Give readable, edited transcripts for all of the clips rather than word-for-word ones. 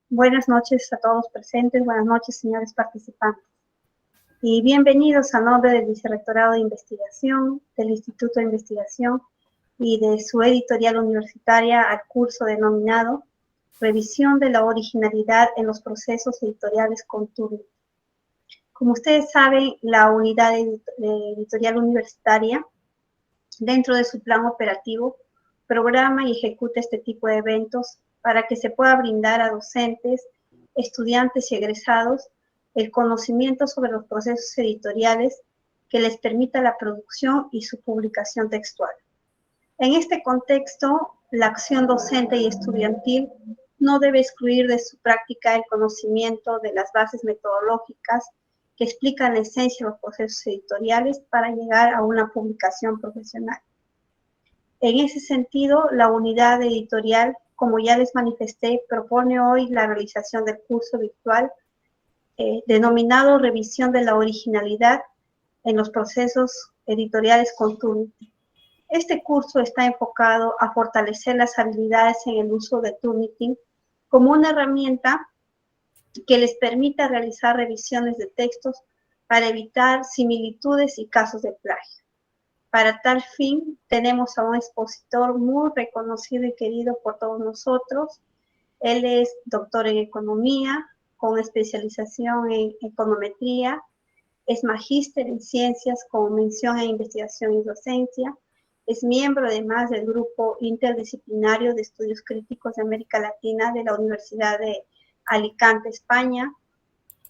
Buenas noches a todos presentes, buenas noches señores participantes y bienvenidos a nombre del Vicerrectorado de Investigación, del Instituto de Investigación y de su editorial universitaria al curso denominado Revisión de la originalidad en los procesos editoriales con Turnitin. Como ustedes saben, la unidad editorial universitaria, dentro de su plan operativo, programa y ejecuta este tipo de eventos para que se pueda brindar a docentes, estudiantes y egresados el conocimiento sobre los procesos editoriales que les permita la producción y su publicación textual. En este contexto, la acción docente y estudiantil no debe excluir de su práctica el conocimiento de las bases metodológicas que explican la esencia de los procesos editoriales para llegar a una publicación profesional. En ese sentido, la unidad editorial, como ya les manifesté, propone hoy la realización del curso virtual denominado Revisión de la originalidad en los procesos editoriales con Turnitin. Este curso está enfocado a fortalecer las habilidades en el uso de Turnitin como una herramienta que les permita realizar revisiones de textos para evitar similitudes y casos de plagio. Para tal fin, tenemos a un expositor muy reconocido y querido por todos nosotros. Él es doctor en economía, con especialización en econometría, es magíster en ciencias con mención en investigación y docencia, es miembro además del grupo interdisciplinario de estudios críticos de América Latina de la Universidad de Alicante, España.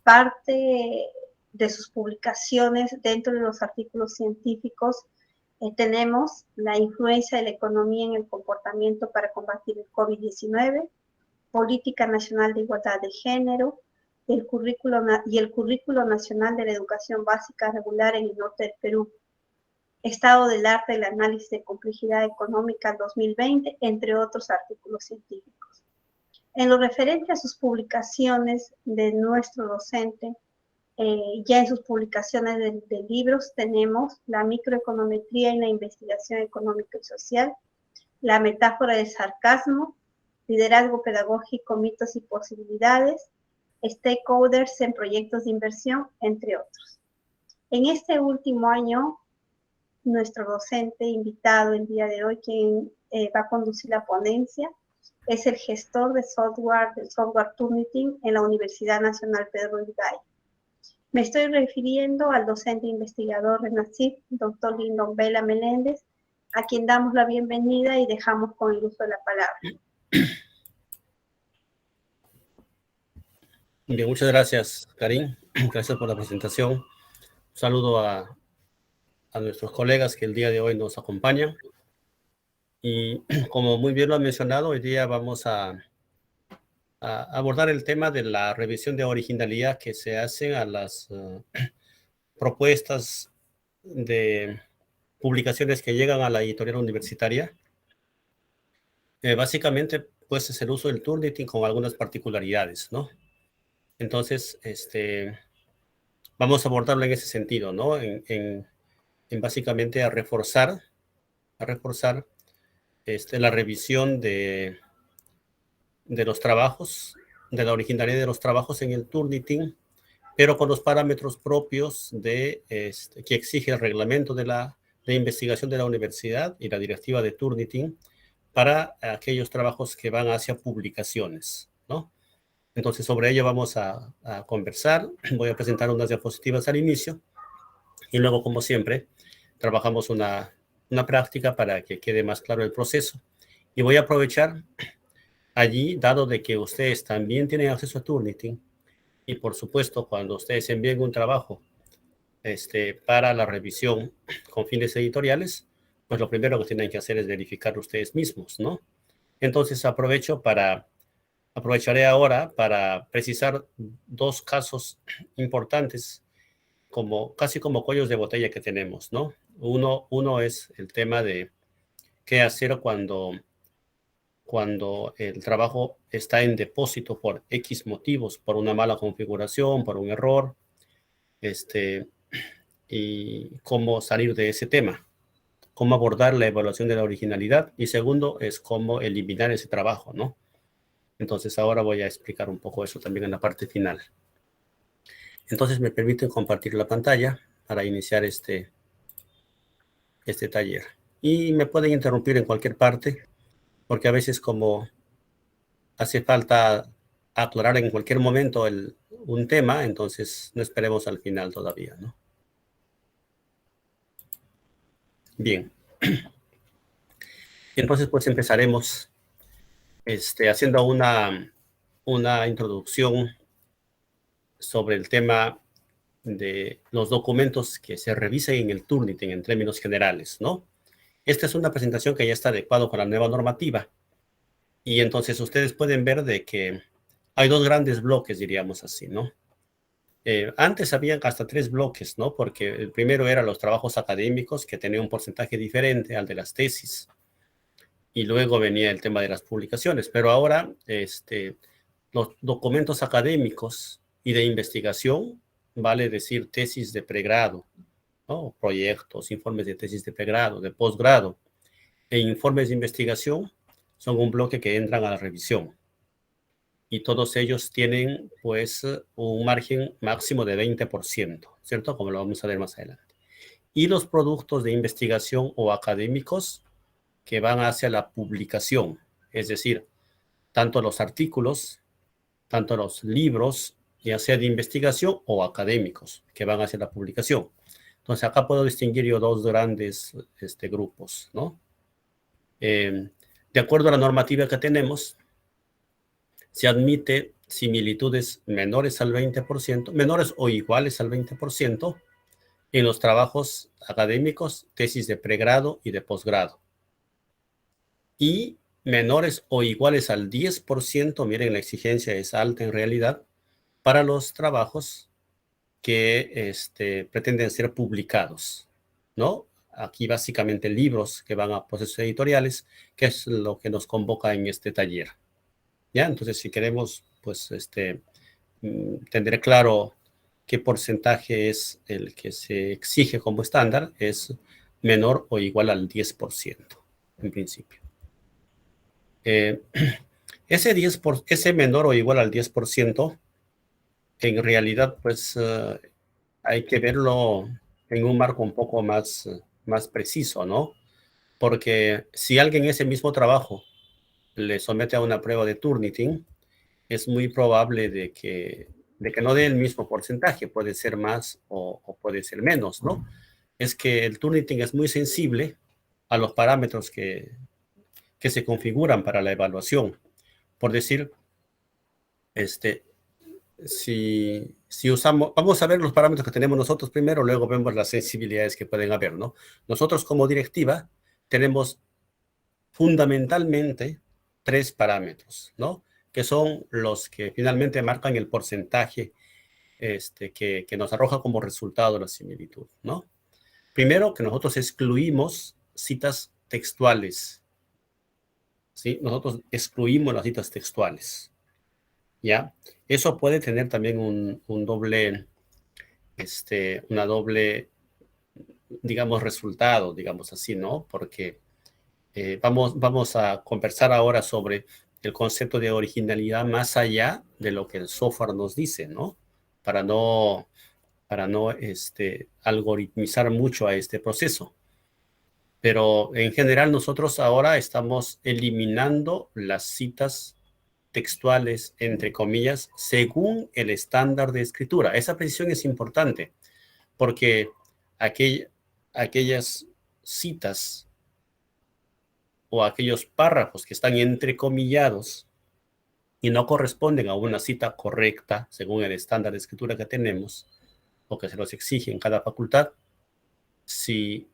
Parte de sus publicaciones dentro de los artículos científicos tenemos la influencia de la economía en el comportamiento para combatir el COVID-19, Política Nacional de Igualdad de Género, el currículo nacional de la educación básica regular en el norte del Perú, Estado del arte del análisis de complejidad económica 2020, entre otros artículos científicos. En lo referente a sus publicaciones de nuestro docente, ya en sus publicaciones de libros tenemos la microeconometría y la investigación económica y social, la metáfora del sarcasmo, liderazgo pedagógico, mitos y posibilidades, stakeholders en proyectos de inversión, entre otros. En este último año, nuestro docente invitado el día de hoy, quien va a conducir la ponencia, es el gestor de software del software Turnitin en la Universidad Nacional Pedro Uribe. Me estoy refiriendo al docente investigador RENACIF, doctor Lindon Vela Meléndez, a quien damos la bienvenida y dejamos con el uso de la palabra. Bien, muchas gracias, Karin. Gracias por la presentación. Un saludo a nuestros colegas que el día de hoy nos acompañan. Y como muy bien lo han mencionado, hoy día vamos a abordar el tema de la revisión de originalidad que se hacen a las propuestas de publicaciones que llegan a la editorial universitaria. Básicamente, pues es el uso del Turnitin con algunas particularidades, ¿no? Entonces, vamos a abordarlo en ese sentido, ¿no? En básicamente a reforzar la revisión de los trabajos, de la originalidad de los trabajos en el Turnitin, pero con los parámetros propios que exige el reglamento de investigación de la universidad y la directiva de Turnitin para aquellos trabajos que van hacia publicaciones, ¿no? Entonces, sobre ello vamos a conversar. Voy a presentar unas diapositivas al inicio y luego, como siempre, trabajamos una práctica para que quede más claro el proceso. Y voy a aprovechar allí, dado de que ustedes también tienen acceso a Turnitin, y por supuesto, cuando ustedes envíen un trabajo para la revisión con fines editoriales, pues lo primero que tienen que hacer es verificar ustedes mismos, ¿no? Entonces aprovecharé ahora para precisar dos casos importantes, casi como cuellos de botella que tenemos, ¿no? Uno es el tema de qué hacer cuando el trabajo está en depósito por X motivos, por una mala configuración, por un error, y cómo salir de ese tema, cómo abordar la evaluación de la originalidad, y segundo es cómo eliminar ese trabajo, ¿no? Entonces ahora voy a explicar un poco eso también en la parte final. Entonces me permiten compartir la pantalla para iniciar este taller. Y me pueden interrumpir en cualquier parte, porque a veces como hace falta aclarar en cualquier momento un tema, entonces no esperemos al final todavía, ¿no? Bien. Entonces, pues empezaremos haciendo una introducción sobre el tema de los documentos que se revisan en el Turnitin en términos generales, ¿no? Esta es una presentación que ya está adecuada con la nueva normativa. Y entonces ustedes pueden ver de que hay dos grandes bloques, diríamos así, ¿no? Antes habían hasta tres bloques, ¿no? Porque el primero era los trabajos académicos, que tenían un porcentaje diferente al de las tesis. Y luego venía el tema de las publicaciones. Pero ahora, los documentos académicos y de investigación, vale decir tesis de pregrado, ¿no? Proyectos, informes de tesis de pregrado, de posgrado, e informes de investigación, son un bloque que entran a la revisión. Y todos ellos tienen, pues, un margen máximo de 20%, ¿cierto? Como lo vamos a ver más adelante. Y los productos de investigación o académicos que van hacia la publicación, es decir, tanto los artículos, tanto los libros, ya sea de investigación o académicos, que van hacia la publicación. Entonces, acá puedo distinguir yo dos grandes grupos, ¿no? De acuerdo a la normativa que tenemos, se admite similitudes menores al 20%, menores o iguales al 20%, en los trabajos académicos, tesis de pregrado y de posgrado. Y menores o iguales al 10%, miren, la exigencia es alta en realidad, para los trabajos que pretenden ser publicados, ¿no? Aquí básicamente libros que van a procesos editoriales, que es lo que nos convoca en este taller. ¿Ya? Entonces, si queremos, pues, tendré claro qué porcentaje es el que se exige como estándar, es menor o igual al 10%, en principio. Ese menor o igual al 10%, en realidad, pues, hay que verlo en un marco un poco más preciso, ¿no? Porque si alguien ese mismo trabajo le somete a una prueba de Turnitin, es muy probable de que no dé el mismo porcentaje, puede ser más o puede ser menos, ¿no? Es que el Turnitin es muy sensible a los parámetros que se configuran para la evaluación. Por decir, si usamos, vamos a ver los parámetros que tenemos nosotros primero, luego vemos las sensibilidades que pueden haber, ¿no? Nosotros como directiva tenemos fundamentalmente tres parámetros, ¿no? Que son los que finalmente marcan el porcentaje que nos arroja como resultado la similitud, ¿no? Primero, que nosotros excluimos citas textuales, ¿sí? Nosotros excluimos las citas textuales, ¿ya? Eso puede tener también una doble, digamos, resultado, digamos así, ¿no? Porque vamos a conversar ahora sobre el concepto de originalidad más allá de lo que el software nos dice, ¿no? Para no algoritmizar mucho a este proceso. Pero en general nosotros ahora estamos eliminando las citas textuales, entre comillas, según el estándar de escritura. Esa precisión es importante porque aquellas citas o aquellos párrafos que están entrecomillados y no corresponden a una cita correcta según el estándar de escritura que tenemos o que se nos exige en cada facultad, si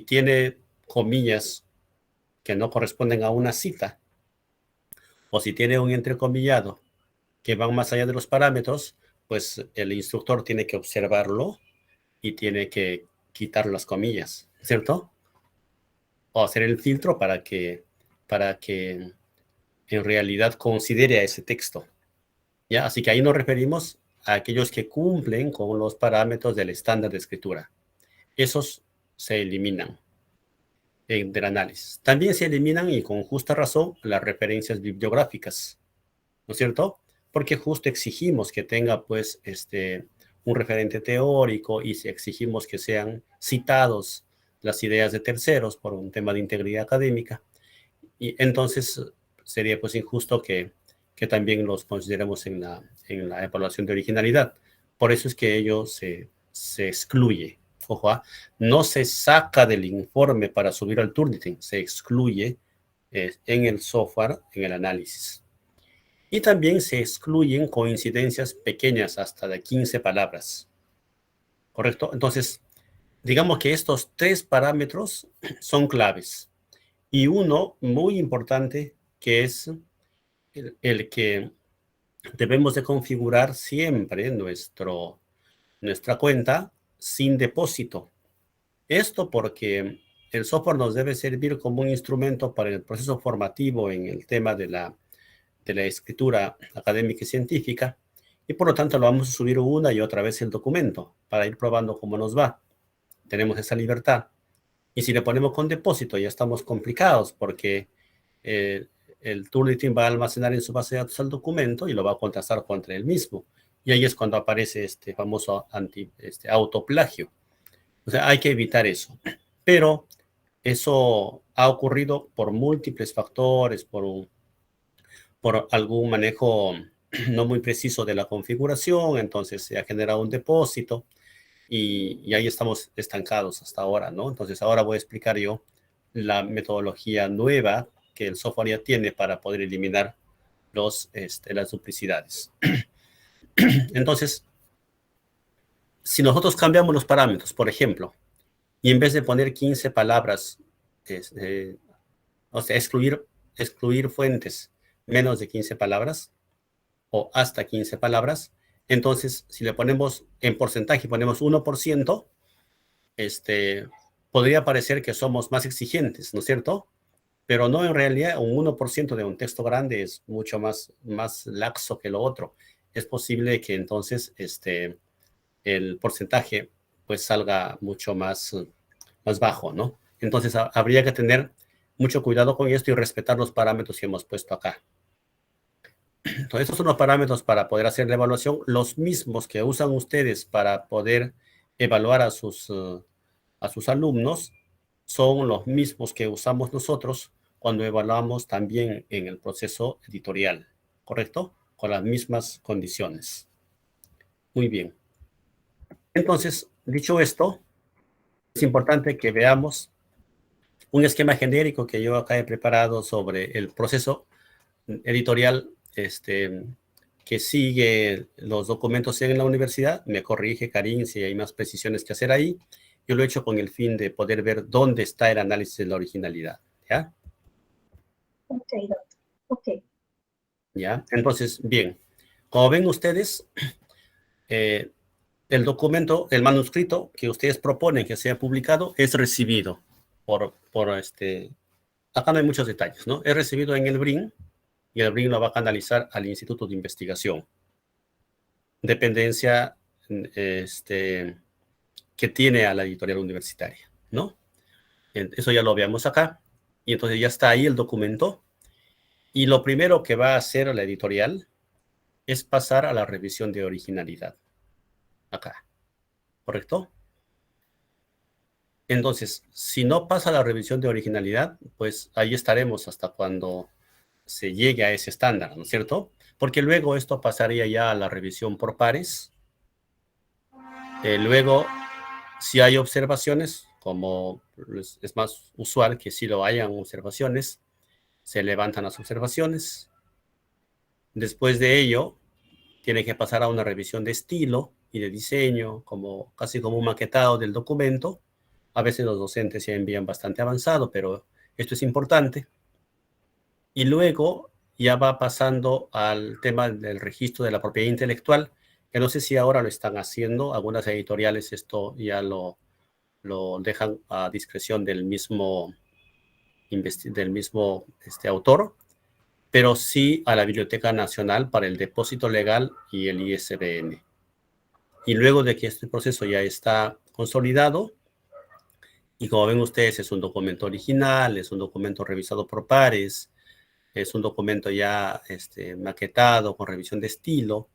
tiene comillas que no corresponden a una cita o si tiene un entrecomillado que van más allá de los parámetros, pues el instructor tiene que observarlo y tiene que quitar las comillas, ¿cierto? O hacer el filtro para que en realidad considere a ese texto, ¿ya? Así que ahí nos referimos a aquellos que cumplen con los parámetros del estándar de escritura. Esos se eliminan del análisis. También se eliminan, y con justa razón, las referencias bibliográficas, ¿no es cierto? Porque justo exigimos que tenga, pues, un referente teórico y si exigimos que sean citados las ideas de terceros por un tema de integridad académica. Y entonces sería, pues, injusto que también los consideremos en la evaluación de originalidad. Por eso es que ello se excluye. Ojo, no se saca del informe para subir al Turnitin, se excluye en el software, en el análisis. Y también se excluyen coincidencias pequeñas hasta de 15 palabras. ¿Correcto? Entonces, digamos que estos 3 parámetros son claves. Y uno muy importante que es el que debemos de configurar siempre nuestra cuenta sin depósito. Esto porque el software nos debe servir como un instrumento para el proceso formativo en el tema de la escritura académica y científica, y por lo tanto lo vamos a subir una y otra vez el documento para ir probando cómo nos va. Tenemos esa libertad. Y si le ponemos con depósito ya estamos complicados porque el Turnitin va a almacenar en su base de datos el documento y lo va a contrastar contra él mismo. Y ahí es cuando aparece este famoso autoplagio. O sea, hay que evitar eso. Pero eso ha ocurrido por múltiples factores, por algún manejo no muy preciso de la configuración, entonces se ha generado un depósito y ahí estamos estancados hasta ahora, ¿no? Entonces ahora voy a explicar yo la metodología nueva que el software ya tiene para poder eliminar las duplicidades. Entonces, si nosotros cambiamos los parámetros, por ejemplo, y en vez de poner 15 palabras, o sea, excluir fuentes menos de 15 palabras o hasta 15 palabras, entonces si le ponemos en porcentaje, ponemos 1%, podría parecer que somos más exigentes, ¿no es cierto? Pero no, en realidad un 1% de un texto grande es mucho más laxo que lo otro. Es posible que entonces el porcentaje pues salga mucho más bajo, ¿no? Entonces habría que tener mucho cuidado con esto y respetar los parámetros que hemos puesto acá. Entonces, estos son los parámetros para poder hacer la evaluación, los mismos que usan ustedes para poder evaluar a sus alumnos, son los mismos que usamos nosotros cuando evaluamos también en el proceso editorial, ¿correcto? Con las mismas condiciones. Muy bien. Entonces, dicho esto, es importante que veamos un esquema genérico que yo acá he preparado sobre el proceso editorial que sigue los documentos en la universidad. Me corrige Karin si hay más precisiones que hacer ahí. Yo lo he hecho con el fin de poder ver dónde está el análisis de la originalidad, ¿ya? Ok, doctor. Ok. ¿Ya? Entonces, bien, como ven ustedes, el documento, el manuscrito que ustedes proponen que sea publicado es recibido acá no hay muchos detalles, ¿no? Es recibido en el BRIN y el BRIN lo va a canalizar al Instituto de Investigación. Dependencia que tiene a la editorial universitaria, ¿no? Eso ya lo veamos acá. Y entonces ya está ahí el documento. Y lo primero que va a hacer la editorial es pasar a la revisión de originalidad. Acá. ¿Correcto? Entonces, si no pasa la revisión de originalidad, pues ahí estaremos hasta cuando se llegue a ese estándar, ¿no es cierto? Porque luego esto pasaría ya a la revisión por pares. Luego, si hay observaciones, como es más usual que si lo hayan observaciones, se levantan las observaciones. Después de ello, tiene que pasar a una revisión de estilo y de diseño, casi como un maquetado del documento. A veces los docentes se envían bastante avanzado, pero esto es importante. Y luego ya va pasando al tema del registro de la propiedad intelectual, que no sé si ahora lo están haciendo. Algunas editoriales esto ya lo dejan a discreción del mismo autor, pero sí a la Biblioteca Nacional para el depósito legal y el ISBN. Y luego de que este proceso ya está consolidado, y como ven ustedes, es un documento original, es un documento revisado por pares, es un documento ya maquetado con revisión de estilo,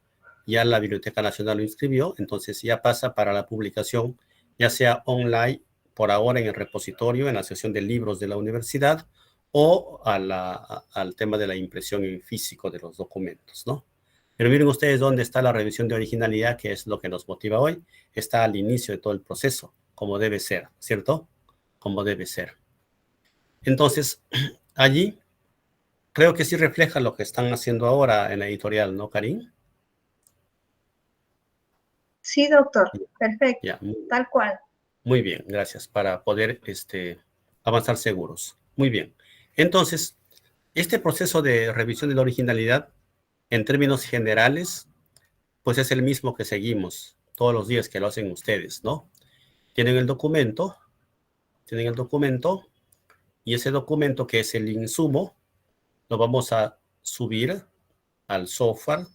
ya la Biblioteca Nacional lo inscribió, entonces ya pasa para la publicación, ya sea online, por ahora en el repositorio, en la sección de libros de la universidad, o al tema de la impresión en físico de los documentos, ¿no? Pero miren ustedes dónde está la revisión de originalidad, que es lo que nos motiva hoy. Está al inicio de todo el proceso, como debe ser, ¿cierto? Como debe ser. Entonces, allí creo que sí refleja lo que están haciendo ahora en la editorial, ¿no, Karin? Sí, doctor. Perfecto. Ya, Tal cual. muy bien, gracias, para poder avanzar seguros. Muy bien. Entonces, este proceso de revisión de la originalidad, en términos generales, pues es el mismo que seguimos todos los días que lo hacen ustedes, ¿no? Tienen el documento, y ese documento, que es el insumo, lo vamos a subir al software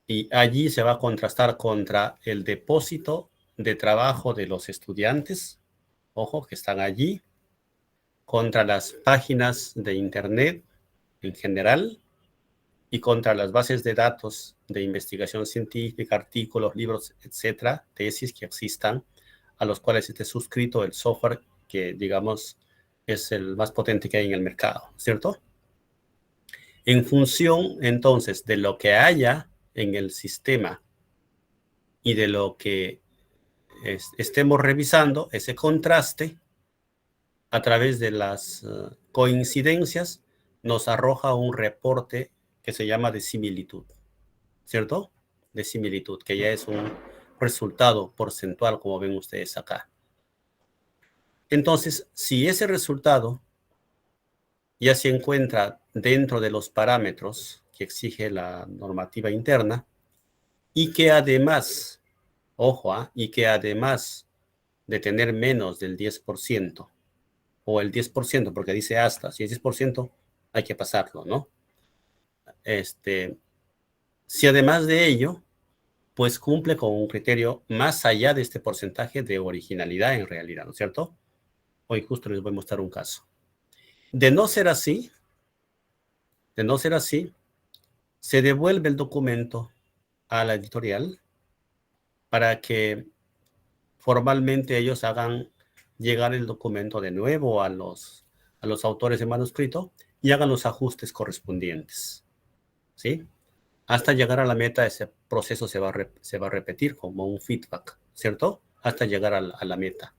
y allí se va a contrastar contra el depósito de trabajo de los estudiantes, ojo, que están allí, contra las páginas de Internet en general y contra las bases de datos de investigación científica, artículos, libros, etcétera, tesis que existan, a los cuales esté suscrito el software que, digamos, es el más potente que hay en el mercado, ¿cierto? En función, entonces, de lo que haya en el sistema y de lo que estemos revisando, ese contraste, a través de las coincidencias, nos arroja un reporte que se llama de similitud, ¿cierto? De similitud, que ya es un resultado porcentual, como ven ustedes acá. Entonces, si ese resultado ya se encuentra dentro de los parámetros que exige la normativa interna y que además, ojo, y que además de tener menos del 10%, o el 10%, porque dice hasta, si es 10%, hay que pasarlo, ¿no? Si además de ello, pues cumple con un criterio más allá de este porcentaje de originalidad en realidad, ¿no es cierto? Hoy justo les voy a mostrar un caso. De no ser así, se devuelve el documento a la editorial para que formalmente ellos hagan llegar el documento de nuevo a los autores de manuscrito y hagan los ajustes correspondientes, ¿sí? Hasta llegar a la meta, ese proceso se va a repetir como un feedback, ¿cierto? Hasta llegar a la meta.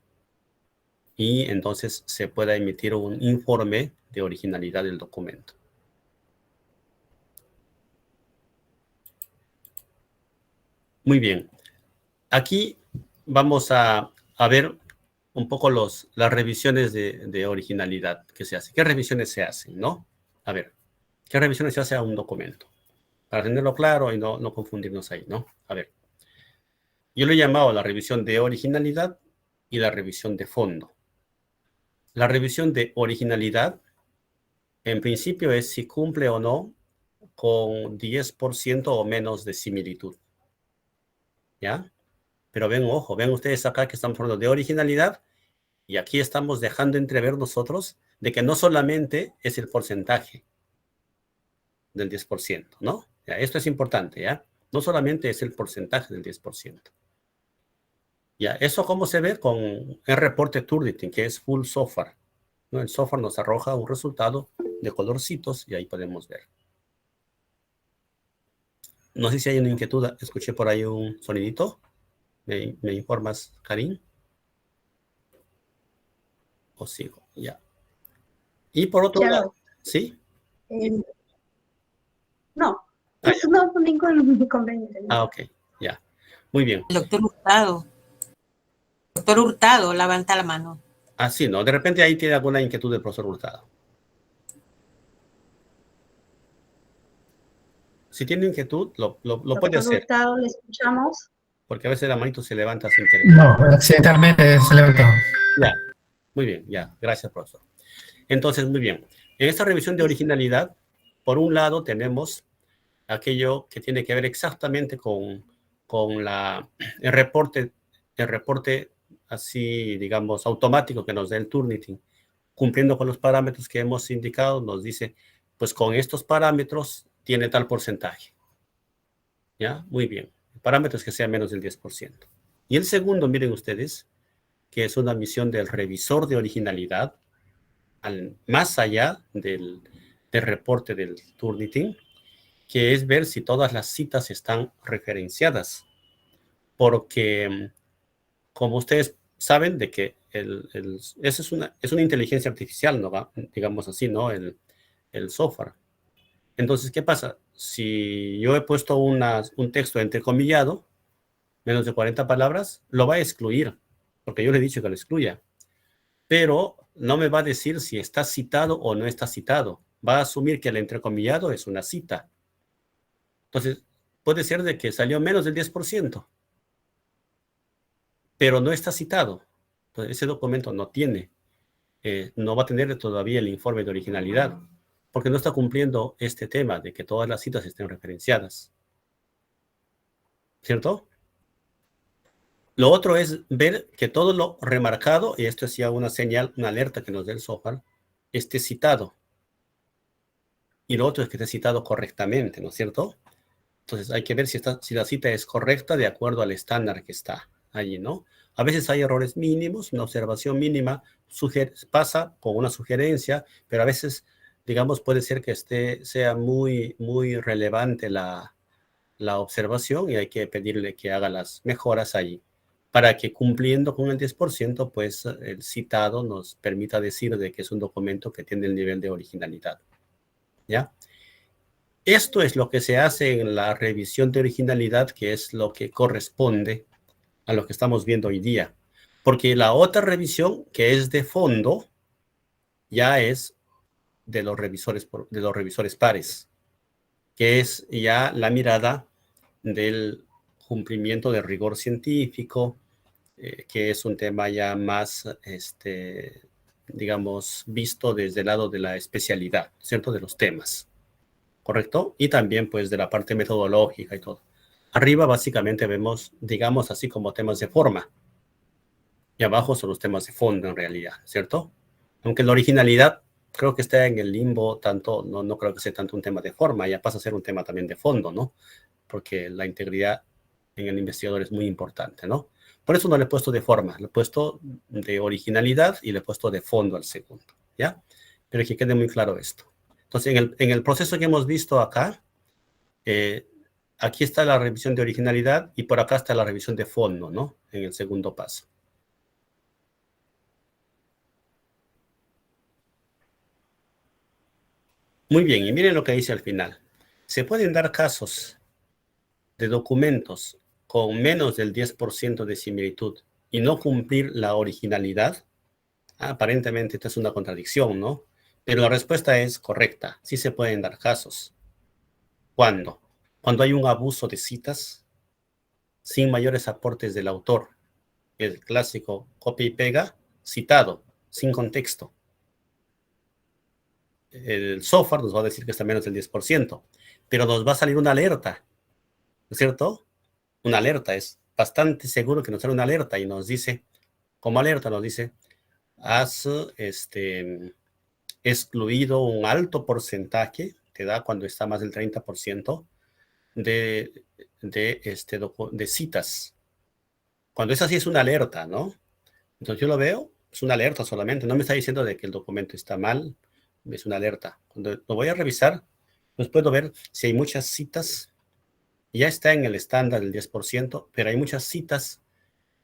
Y entonces se pueda emitir un informe de originalidad del documento. Muy bien. Aquí vamos a ver un poco las revisiones de originalidad que se hacen. ¿Qué revisiones se hacen, no? A ver, ¿qué revisiones se hace a un documento? Para tenerlo claro y no confundirnos ahí, ¿no? A ver, yo lo he llamado la revisión de originalidad y la revisión de fondo. La revisión de originalidad, en principio, es si cumple o no con 10% o menos de similitud, ¿ya? Pero ven, ojo, ven ustedes acá que estamos hablando de originalidad y aquí estamos dejando entrever nosotros de que no solamente es el porcentaje del 10%, ¿no? Ya, esto es importante, ¿ya? No solamente es el porcentaje del 10%. Ya, ¿eso cómo se ve? Con el reporte Turnitin, que es full software, ¿no? El software nos arroja un resultado de colorcitos y ahí podemos ver. No sé si hay una inquietud, escuché por ahí un sonidito. ¿Me informas, Karin? ¿O sigo? Ya. Y por otro lado, ¿sí? No, no, ningún inconveniente. Ok, ya. Muy bien. Doctor Hurtado. Doctor Hurtado, levanta la mano. Ah, sí, ¿no? De repente ahí tiene alguna inquietud del profesor Hurtado. Si tiene inquietud, lo puede hacer. Hurtado, le escuchamos. Porque a veces la manito se levanta sin querer. No, accidentalmente se levantó. Ya, muy bien, ya. Gracias, profesor. Entonces, muy bien. En esta revisión de originalidad, por un lado tenemos aquello que tiene que ver exactamente con el reporte así, digamos, automático que nos da el Turnitin, cumpliendo con los parámetros que hemos indicado, nos dice pues con estos parámetros tiene tal porcentaje. ¿Ya? Muy bien. El parámetro es que sea menos del 10%. Y el segundo, miren ustedes, que es una misión del revisor de originalidad, más allá del reporte del Turnitin, que es ver si todas las citas están referenciadas. Porque, como ustedes saben, de que esa es una inteligencia artificial, ¿no? Digamos así, ¿no? El software. Entonces, ¿qué pasa? Si yo he puesto un texto entrecomillado, menos de 40 palabras, lo va a excluir, porque yo le he dicho que lo excluya. Pero no me va a decir si está citado o no está citado. Va a asumir que el entrecomillado es una cita. Entonces, puede ser de que salió menos del 10%, pero no está citado. Entonces, ese documento no va a tener todavía el informe de originalidad, porque no está cumpliendo este tema de que todas las citas estén referenciadas. ¿Cierto? Lo otro es ver que todo lo remarcado, y esto es ya una señal, una alerta que nos dé el software, esté citado. Y lo otro es que esté citado correctamente, ¿no es cierto? Entonces hay que ver si la cita es correcta de acuerdo al estándar que está allí, ¿no? A veces hay errores mínimos, una observación mínima pasa con una sugerencia, pero a veces, digamos, puede ser que sea muy, muy relevante la observación y hay que pedirle que haga las mejoras allí, para que cumpliendo con el 10%, pues el citado nos permita decir de que es un documento que tiene el nivel de originalidad. ¿Ya? Esto es lo que se hace en la revisión de originalidad, que es lo que corresponde a lo que estamos viendo hoy día. Porque la otra revisión, que es de fondo, ya es de los revisores pares, que es ya la mirada del cumplimiento del rigor científico, que es un tema ya más, digamos, visto desde el lado de la especialidad, ¿cierto? De los temas, ¿correcto? Y también, pues, de la parte metodológica y todo. Arriba, básicamente, vemos, digamos, así como temas de forma. Y abajo son los temas de fondo, en realidad, ¿cierto? Aunque la originalidad creo que está en el limbo, no creo que sea tanto un tema de forma, ya pasa a ser un tema también de fondo, ¿no? Porque la integridad en el investigador es muy importante, ¿no? Por eso no le he puesto de forma, le he puesto de originalidad y le he puesto de fondo al segundo, ¿ya? Pero que quede muy claro esto. Entonces, en el proceso que hemos visto acá, aquí está la revisión de originalidad y por acá está la revisión de fondo, ¿no? En el segundo paso. Muy bien, y miren lo que dice al final. Se pueden dar casos de documentos con menos del 10% de similitud y no cumplir la originalidad. Aparentemente esta es una contradicción, ¿no? Pero la respuesta es correcta. Sí se pueden dar casos. ¿Cuándo? Cuando hay un abuso de citas sin mayores aportes del autor. El clásico copia y pega, citado, sin contexto. El software nos va a decir que está menos del 10%, pero nos va a salir una alerta, ¿no es cierto? Una alerta, es bastante seguro que nos sale una alerta y nos dice, como alerta nos dice, has excluido un alto porcentaje, te da cuando está más del 30% de citas. Cuando es así es una alerta, ¿no? Entonces yo lo veo, es una alerta solamente, no me está diciendo de que el documento está mal, es una alerta. Cuando lo voy a revisar, pues puedo ver si hay muchas citas, ya está en el estándar del 10%, pero hay muchas citas,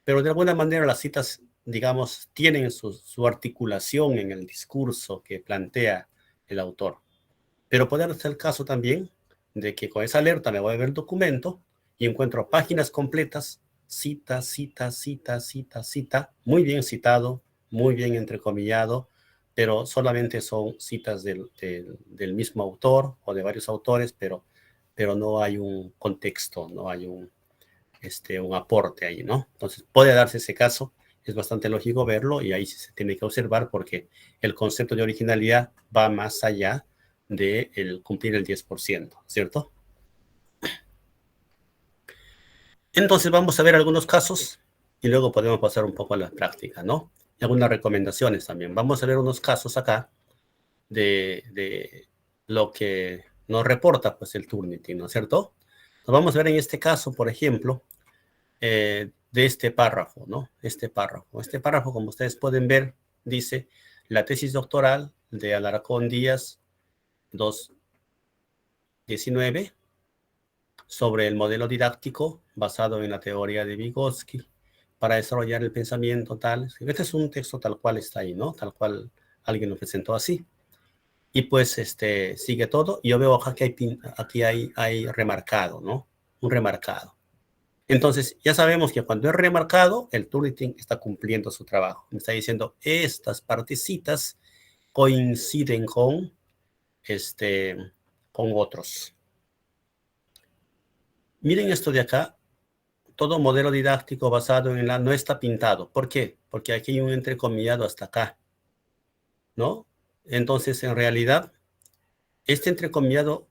pero de alguna manera las citas, digamos, tienen su articulación en el discurso que plantea el autor. Pero puede ser el caso también de que con esa alerta me voy a ver el documento y encuentro páginas completas, cita, cita, cita, cita, cita, muy bien citado, muy bien entrecomillado, pero solamente son citas del mismo autor o de varios autores, pero no hay un contexto, no hay un aporte ahí, ¿no? Entonces puede darse ese caso, es bastante lógico verlo y ahí se tiene que observar porque el concepto de originalidad va más allá de cumplir el 10%, ¿cierto? Entonces vamos a ver algunos casos y luego podemos pasar un poco a la práctica, ¿no? Y algunas recomendaciones también. Vamos a ver unos casos acá de lo que nos reporta pues el Turnitin, ¿no es cierto? Nos vamos a ver en este caso, por ejemplo, de este párrafo, ¿no? Este párrafo, como ustedes pueden ver, dice la tesis doctoral de Alarcón Díaz 2019 sobre el modelo didáctico basado en la teoría de Vygotsky para desarrollar el pensamiento tal. Este es un texto tal cual está ahí, ¿no? Tal cual alguien lo presentó así. Y pues sigue todo. Yo veo aquí hay remarcado, ¿no? Un remarcado. Entonces, ya sabemos que cuando es remarcado, el Turnitin está cumpliendo su trabajo. Me está diciendo, estas partecitas coinciden con otros. Miren esto de acá. Todo modelo didáctico basado en la no está pintado. ¿Por qué? Porque aquí hay un entrecomillado hasta acá, ¿no? Entonces, en realidad, este entrecomillado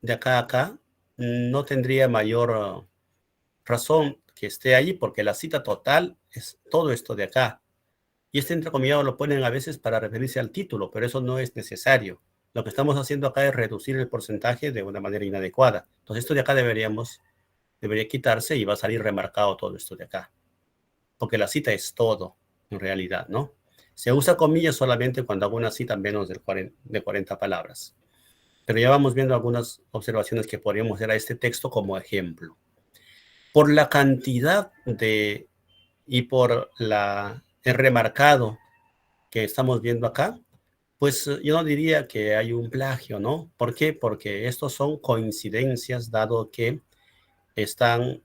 de acá a acá no tendría mayor razón que esté allí, porque la cita total es todo esto de acá. Y este entrecomillado lo ponen a veces para referirse al título, pero eso no es necesario. Lo que estamos haciendo acá es reducir el porcentaje de una manera inadecuada. Entonces, esto de acá debería quitarse y va a salir remarcado todo esto de acá. Porque la cita es todo, en realidad, ¿no? Se usa comillas solamente cuando hago una cita menos de 40 palabras. Pero ya vamos viendo algunas observaciones que podríamos hacer a este texto como ejemplo. Por la cantidad y por el remarcado que estamos viendo acá, pues yo no diría que hay un plagio, ¿no? ¿Por qué? Porque estos son coincidencias, dado que están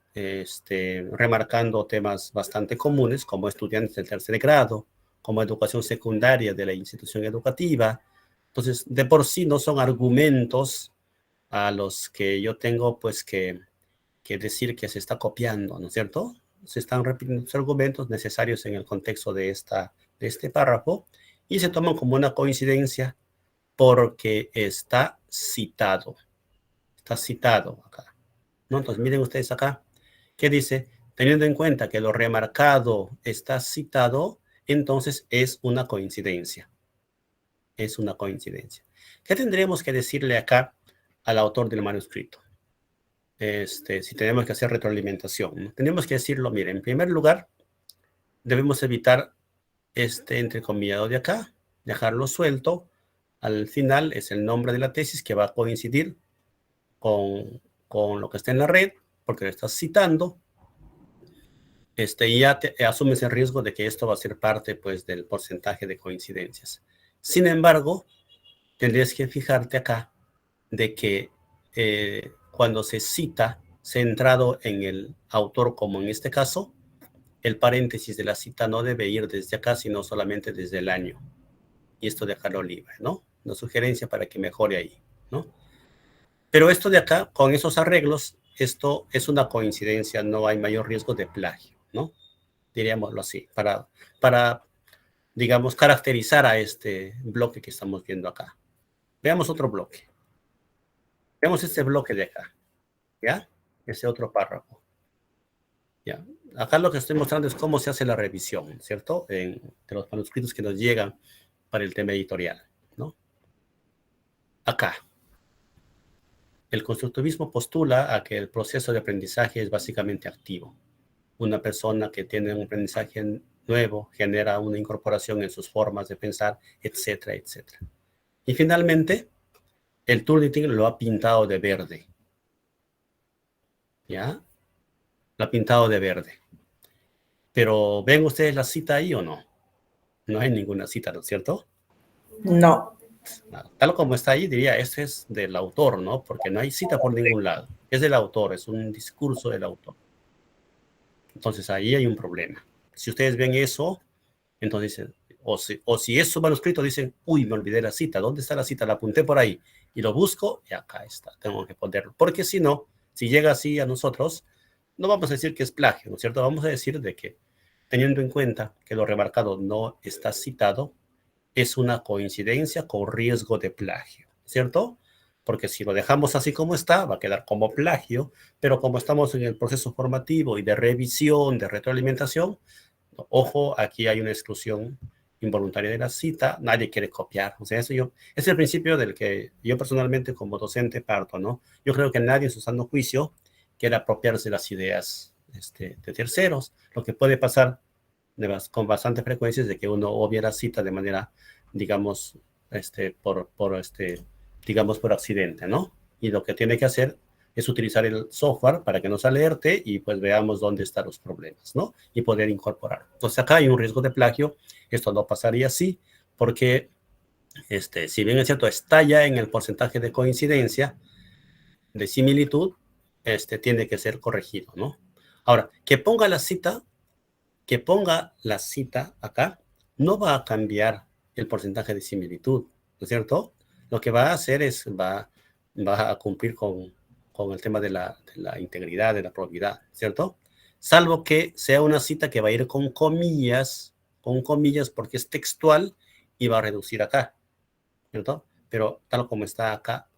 remarcando temas bastante comunes, como estudiantes del tercer grado, como educación secundaria de la institución educativa. Entonces, de por sí no son argumentos a los que yo tengo pues que decir que se está copiando, ¿no es cierto? Se están repitiendo los argumentos necesarios en el contexto de este párrafo y se toman como una coincidencia porque está citado acá, ¿no? Entonces, miren ustedes acá, ¿qué dice? Teniendo en cuenta que lo remarcado está citado, entonces es una coincidencia. Es una coincidencia. ¿Qué tendríamos que decirle acá al autor del manuscrito? Si tenemos que hacer retroalimentación, ¿no? Tenemos que decirlo, miren, en primer lugar, debemos evitar este entrecomillado de acá, dejarlo suelto. Al final es el nombre de la tesis que va a coincidir con lo que está en la red, porque lo estás citando. Y ya asumes el riesgo de que esto va a ser parte, pues, del porcentaje de coincidencias. Sin embargo, tendrías que fijarte acá de que cuando se cita centrado en el autor, como en este caso, el paréntesis de la cita no debe ir desde acá, sino solamente desde el año. Y esto dejarlo libre, ¿no? Una sugerencia para que mejore ahí, ¿no? Pero esto de acá, con esos arreglos, esto es una coincidencia, no hay mayor riesgo de plagio, ¿no? Diríamoslo así, para digamos, caracterizar a este bloque que estamos viendo acá. Veamos otro bloque. Veamos este bloque de acá, ¿ya? Ese otro párrafo. ¿Ya? Acá lo que estoy mostrando es cómo se hace la revisión, ¿cierto? De los manuscritos que nos llegan para el tema editorial, ¿no? Acá. El constructivismo postula a que el proceso de aprendizaje es básicamente activo. Una persona que tiene un aprendizaje nuevo genera una incorporación en sus formas de pensar, etcétera, etcétera. Y finalmente, el Turnitin lo ha pintado de verde. ¿Ya? Lo ha pintado de verde. Pero, ¿ven ustedes la cita ahí o no? No hay ninguna cita, ¿no es cierto? No. Tal como está ahí, diría, este es del autor, ¿no? Porque no hay cita por ningún lado. Es del autor, es un discurso del autor. Entonces, ahí hay un problema. Si ustedes ven eso, entonces, o si es su manuscrito, dicen, uy, me olvidé la cita. ¿Dónde está la cita? La apunté por ahí. Y lo busco, y acá está. Tengo que ponerlo. Porque si no, si llega así a nosotros, no vamos a decir que es plagio, ¿no es cierto? Vamos a decir de que, teniendo en cuenta que lo remarcado no está citado, es una coincidencia con riesgo de plagio, ¿cierto? Porque si lo dejamos así como está, va a quedar como plagio, pero como estamos en el proceso formativo y de revisión, de retroalimentación, ojo, aquí hay una exclusión involuntaria de la cita, nadie quiere copiar. O sea, es el principio del que yo personalmente como docente parto, ¿no? Yo creo que nadie en su sano juicio quiere apropiarse de las ideas de terceros. Lo que puede pasar con bastante frecuencia es de que uno obvia la cita de manera, digamos, digamos, por accidente, ¿no? Y lo que tiene que hacer es utilizar el software para que nos alerte y pues veamos dónde están los problemas, ¿no? Y poder incorporar. Entonces acá hay un riesgo de plagio. Esto no pasaría así porque, si bien es cierto, está ya en el porcentaje de coincidencia, de similitud, tiene que ser corregido, ¿no? Ahora, que ponga la cita acá, no va a cambiar el porcentaje de similitud, ¿no es cierto? Lo que va a hacer es, va a cumplir con el tema de la integridad, de la probidad, ¿cierto? Salvo que sea una cita que va a ir con comillas porque es textual y va a reducir acá, ¿cierto? Pero tal como está acá,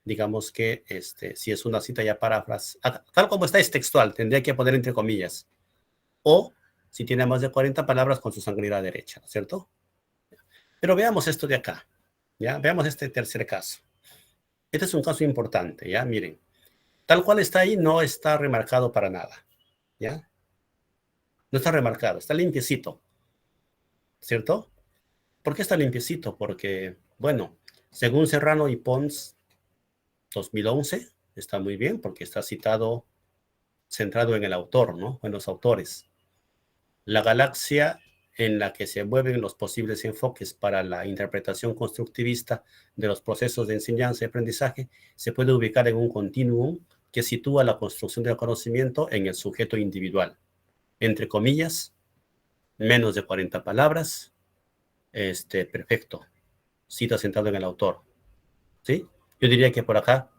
digamos que si es una cita ya parafraseada, tal como está es textual, tendría que poner entre comillas. O si tiene más de 40 palabras con su sangría derecha, ¿cierto? Pero veamos esto de acá, ¿ya? Veamos este tercer caso. Este es un caso importante, ¿ya? Miren, tal cual está ahí, no está remarcado para nada, ¿ya? No está remarcado, está limpiecito, ¿cierto? ¿Por qué está limpiecito? Porque, bueno, según Serrano y Pons, 2011, está muy bien porque está citado, centrado en el autor, ¿no? En los autores. La galaxia en la que se mueven los posibles enfoques para la interpretación constructivista de los procesos de enseñanza y aprendizaje se puede ubicar en un continuum que sitúa la construcción del conocimiento en el sujeto individual. Entre comillas, menos de 40 palabras, perfecto. Cita centrado en el autor, ¿sí? Yo diría que por acá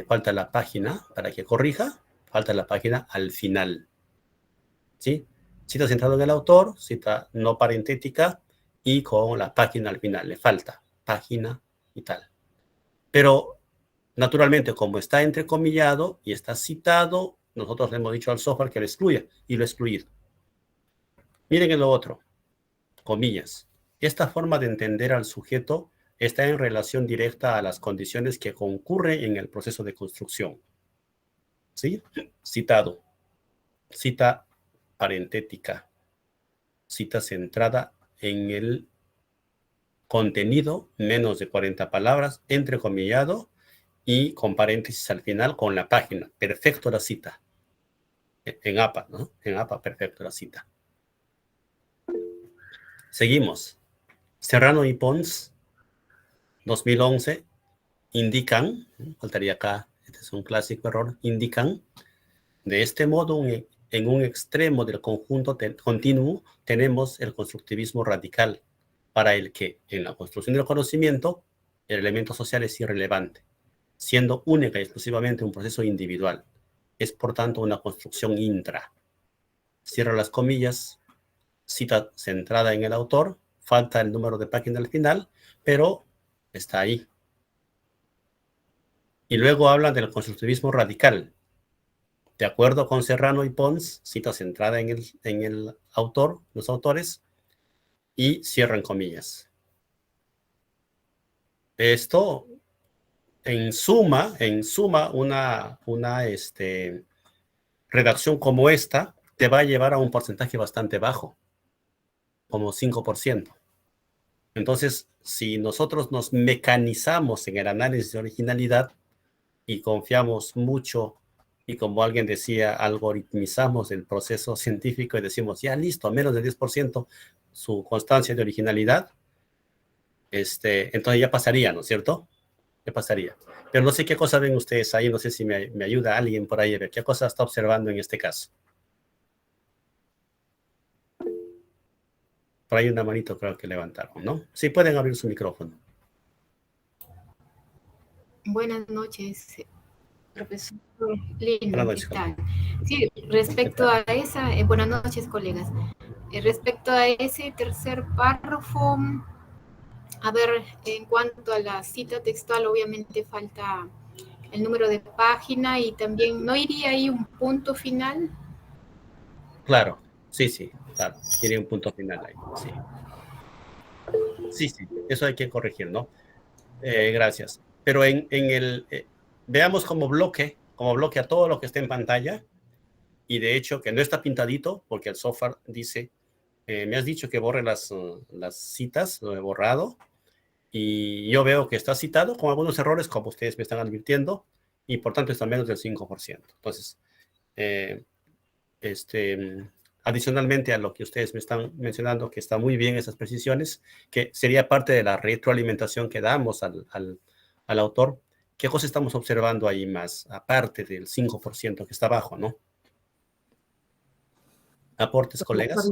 falta la página para que corrija, falta la página al final, ¿sí? Cita centrado en el autor, cita no parentética y con la página al final. Le falta página y tal. Pero, naturalmente, como está entrecomillado y está citado, nosotros le hemos dicho al software que lo excluya y lo he excluido. Miren en lo otro, comillas. Esta forma de entender al sujeto está en relación directa a las condiciones que concurren en el proceso de construcción. ¿Sí? Citado. Cita parentética, cita centrada en el contenido, menos de 40 palabras, entrecomillado y con paréntesis al final con la página. Perfecto la cita. En APA, ¿no? En APA, perfecto la cita. Seguimos. Serrano y Pons, 2011, indican, faltaría acá, este es un clásico error, indican, de este modo, en un extremo del conjunto continuo tenemos el constructivismo radical, para el que en la construcción del conocimiento el elemento social es irrelevante, siendo única y exclusivamente un proceso individual. Es por tanto una construcción intra. Cierra las comillas, cita centrada en el autor, falta el número de página al final, pero está ahí. Y luego hablan del constructivismo radical. De acuerdo con Serrano y Pons, cita centrada en el autor, los autores, y cierran comillas. Esto, en suma, una redacción como esta te va a llevar a un porcentaje bastante bajo, como 5%. Entonces, si nosotros nos mecanizamos en el análisis de originalidad y confiamos mucho, y como alguien decía, algoritmizamos el proceso científico y decimos, ya listo, menos del 10% su constancia de originalidad, entonces ya pasaría, ¿no es cierto? Ya pasaría. Pero no sé qué cosa ven ustedes ahí, no sé si me ayuda alguien por ahí a ver qué cosa está observando en este caso. Por ahí una manito creo que levantaron, ¿no? Sí, pueden abrir su micrófono. Buenas noches, profesor Lino. Buenas noches, ¿Qué tal? Sí, respecto a esa, buenas noches, colegas. Respecto a ese tercer párrafo, a ver, en cuanto a la cita textual, obviamente falta el número de página y también, ¿no iría ahí un punto final? Claro, sí, claro. Tiene un punto final ahí, sí. Sí, sí, eso hay que corregir, ¿no? Gracias. Pero veamos como bloque a todo lo que está en pantalla, y de hecho que no está pintadito, porque el software dice, me has dicho que borre las citas, lo he borrado, y yo veo que está citado con algunos errores, como ustedes me están advirtiendo, y por tanto está menos del 5%. Entonces, eh, adicionalmente a lo que ustedes me están mencionando, que está muy bien esas precisiones, que sería parte de la retroalimentación que damos al autor, ¿qué cosa estamos observando ahí más, aparte del 5% que está abajo, ¿no? ¿Aportes, colegas?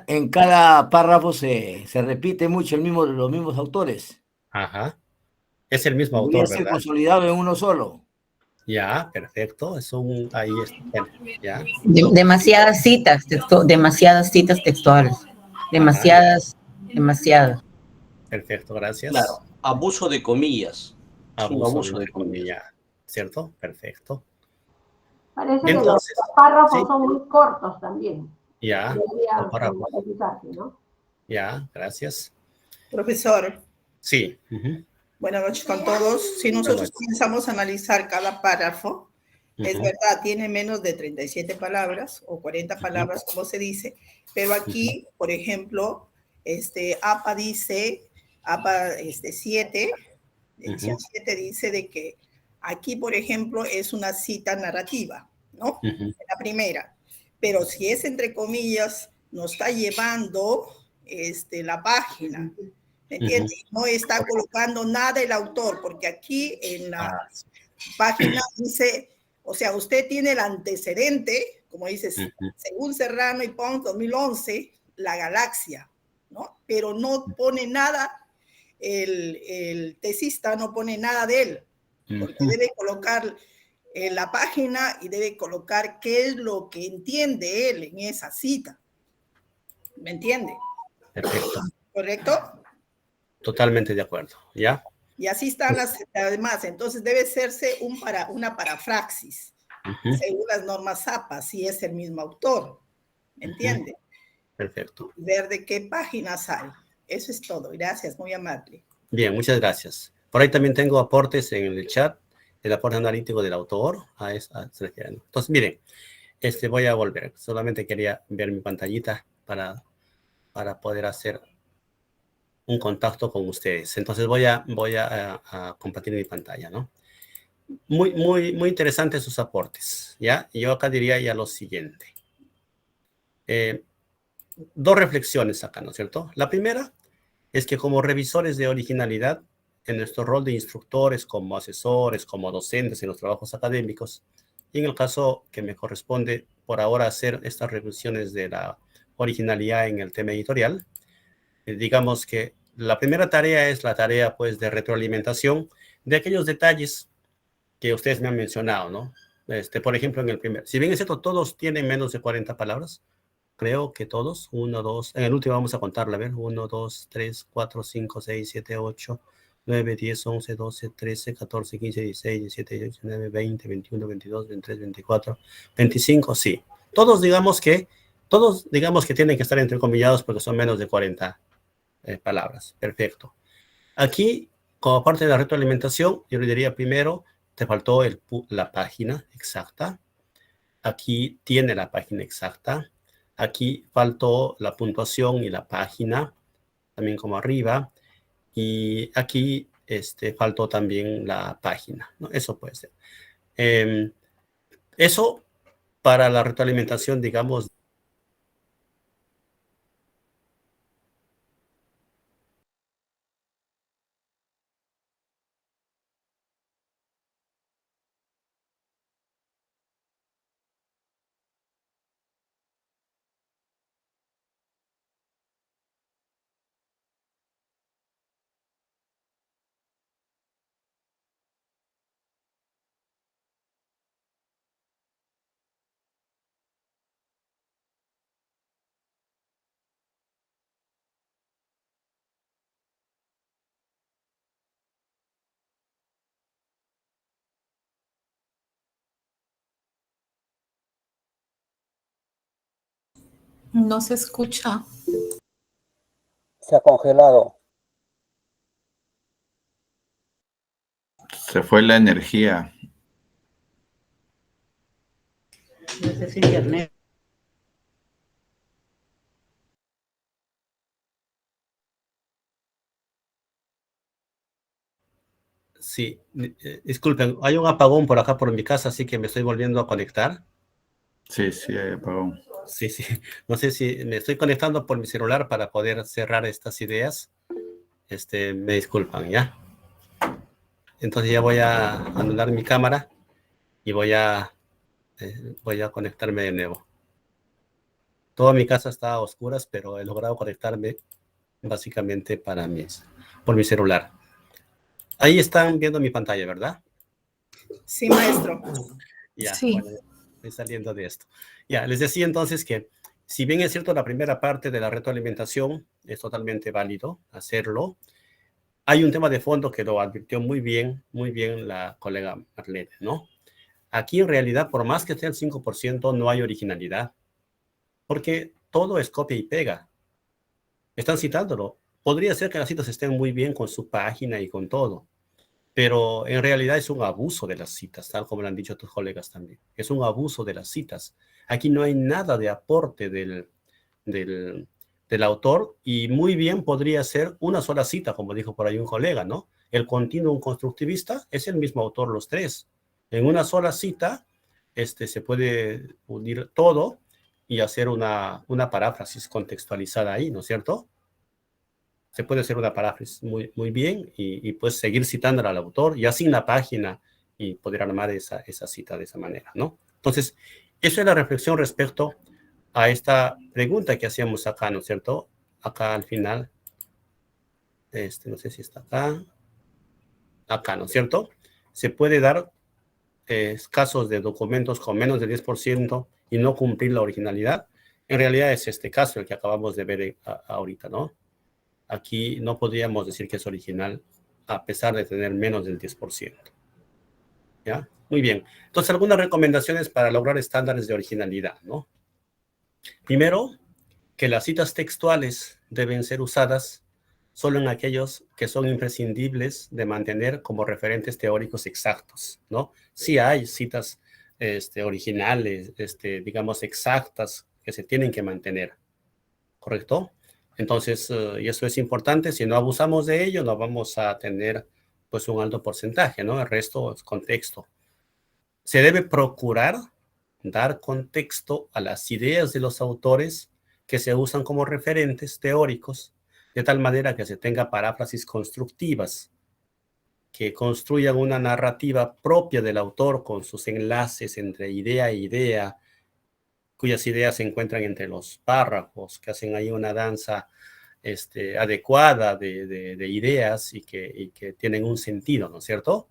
En cada párrafo se repite mucho los mismos autores. Ajá. Es el mismo Debería autor, ser ¿verdad? consolidado en uno solo. Ya, perfecto. Ahí está. Bueno, ya. Demasiadas citas textuales. Ajá, ya. Demasiadas. Perfecto, gracias. Claro, abuso de comillas. Es un Abuso abuso de entre comillas. comillas, ¿cierto? Perfecto. Parece que los Entonces, párrafos sí, son muy cortos también. ya, los Debería párrafos. modificarse, ¿no? Ya, gracias. Profesor, Sí. Ujú. buenas noches con todos. Si Buenas nosotros noches. comenzamos a analizar cada párrafo, es Ujú, verdad, tiene menos de 37 palabras o 40 ujú, palabras, como se dice, pero ujú, aquí, por ejemplo, APA dice, APA 7, edición ujú, 7 dice de que aquí, por ejemplo, es una cita narrativa, ¿no? ujú, La primera. Pero si es entre comillas, nos está llevando la página. ¿Me ujú. entiendes? No está colocando nada el autor, porque aquí en la Ah, sí. página dice, o sea, usted tiene el antecedente, como dices, Ujú, según Serrano y Pons 2011, la galaxia, ¿no? Pero no pone nada, el tesista no pone nada de él, porque ujú. debe colocar en la página y debe colocar qué es lo que entiende él en esa cita. ¿Me entiende? Perfecto. ¿Correcto? Totalmente de acuerdo. ¿Ya? Y así están las demás. Entonces debe hacerse una parafraxis, Ujú, según las normas APA, si es el mismo autor. ¿Me ujú. entiende? Perfecto. Ver de qué páginas hay. Eso es todo. Gracias, muy amable. Bien, muchas gracias. Por ahí también tengo aportes en el chat, el aporte analítico del autor. Se refiere, ¿no? Entonces, miren, voy a volver. Solamente quería ver mi pantallita para poder hacer un contacto con ustedes. Entonces voy a compartir mi pantalla, ¿no? Muy interesantes sus aportes, ¿ya? Yo acá diría ya lo siguiente. Eh, Dos reflexiones acá, ¿no es cierto? La primera es que como revisores de originalidad, en nuestro rol de instructores, como asesores, como docentes en los trabajos académicos, y en el caso que me corresponde por ahora hacer estas revisiones de la originalidad en el tema editorial, digamos que la primera tarea es la tarea pues de retroalimentación de aquellos detalles que ustedes me han mencionado, ¿no? Por ejemplo, en el primer, si bien es cierto, todos tienen menos de 40 palabras, creo que todos, uno, dos, en el último vamos a contarla, a ver, 1, 2, 3, 4, 5, 6, 7, 8, 9, 10, 11, 12, 13, 14, 15, 16, 17, 18, 19, 20, 21, 22, 23, 24, 25, sí. Todos digamos que tienen que estar entrecomillados porque son menos de 40 palabras. Perfecto. Aquí, como parte de la retroalimentación, yo le diría primero, te faltó la página exacta. Aquí tiene la página exacta. Aquí faltó la puntuación y la página, también como arriba. Y aquí faltó también la página, ¿no? Eso puede ser. Eh, Eso para la retroalimentación, digamos. No se escucha. Se ha congelado. Se fue la energía. Es internet. Sí, disculpen, hay un apagón por acá por mi casa, así que me estoy volviendo a conectar. Sí, sí, hay apagón. Sí, sí. No sé si me estoy conectando por mi celular para poder cerrar estas ideas. Me disculpan, ¿ya? Entonces ya voy a anular mi cámara y voy a conectarme de nuevo. Toda mi casa está a oscuras, pero he logrado conectarme básicamente por mi celular. Ahí están viendo mi pantalla, ¿verdad? Sí, maestro. Ya, Sí. bueno, estoy saliendo de esto. Ya, les decía entonces que si bien es cierto la primera parte de la retroalimentación es totalmente válido hacerlo, hay un tema de fondo que lo advirtió muy bien la colega Marlene, ¿no? Aquí en realidad, por más que sea el 5%, no hay originalidad, porque todo es copia y pega. Están citándolo. Podría ser que las citas estén muy bien con su página y con todo, pero en realidad es un abuso de las citas, tal como lo han dicho tus colegas también. Es un abuso de las citas. Aquí no hay nada de aporte del autor y muy bien podría ser una sola cita, como dijo por ahí un colega, ¿no? El continuum constructivista es el mismo autor los tres. En una sola cita se puede unir todo y hacer una paráfrasis contextualizada ahí, ¿no es cierto? Se puede hacer una paráfrasis muy bien y pues seguir citando al autor ya sin la página y poder armar esa cita de esa manera, ¿no? Entonces, eso es la reflexión respecto a esta pregunta que hacíamos acá, ¿no es cierto? Acá al final, no sé si está acá, ¿no es cierto? Se puede dar casos de documentos con menos del 10% y no cumplir la originalidad. En realidad es este caso el que acabamos de ver ahorita, ¿no? Aquí no podríamos decir que es original a pesar de tener menos del 10%. ¿Ya? Muy bien. Entonces, algunas recomendaciones para lograr estándares de originalidad, ¿no? Primero, que las citas textuales deben ser usadas solo en aquellos que son imprescindibles de mantener como referentes teóricos exactos, ¿no? Sí hay citas originales, digamos, exactas que se tienen que mantener, ¿correcto? Entonces, y eso es importante, si no abusamos de ello, no vamos a tener pues un alto porcentaje, ¿no? El resto es contexto. Se debe procurar dar contexto a las ideas de los autores que se usan como referentes teóricos, de tal manera que se tenga paráfrasis constructivas, que construyan una narrativa propia del autor con sus enlaces entre idea e idea, cuyas ideas se encuentran entre los párrafos, que hacen ahí una danza adecuada de ideas y que tienen un sentido, ¿no es cierto?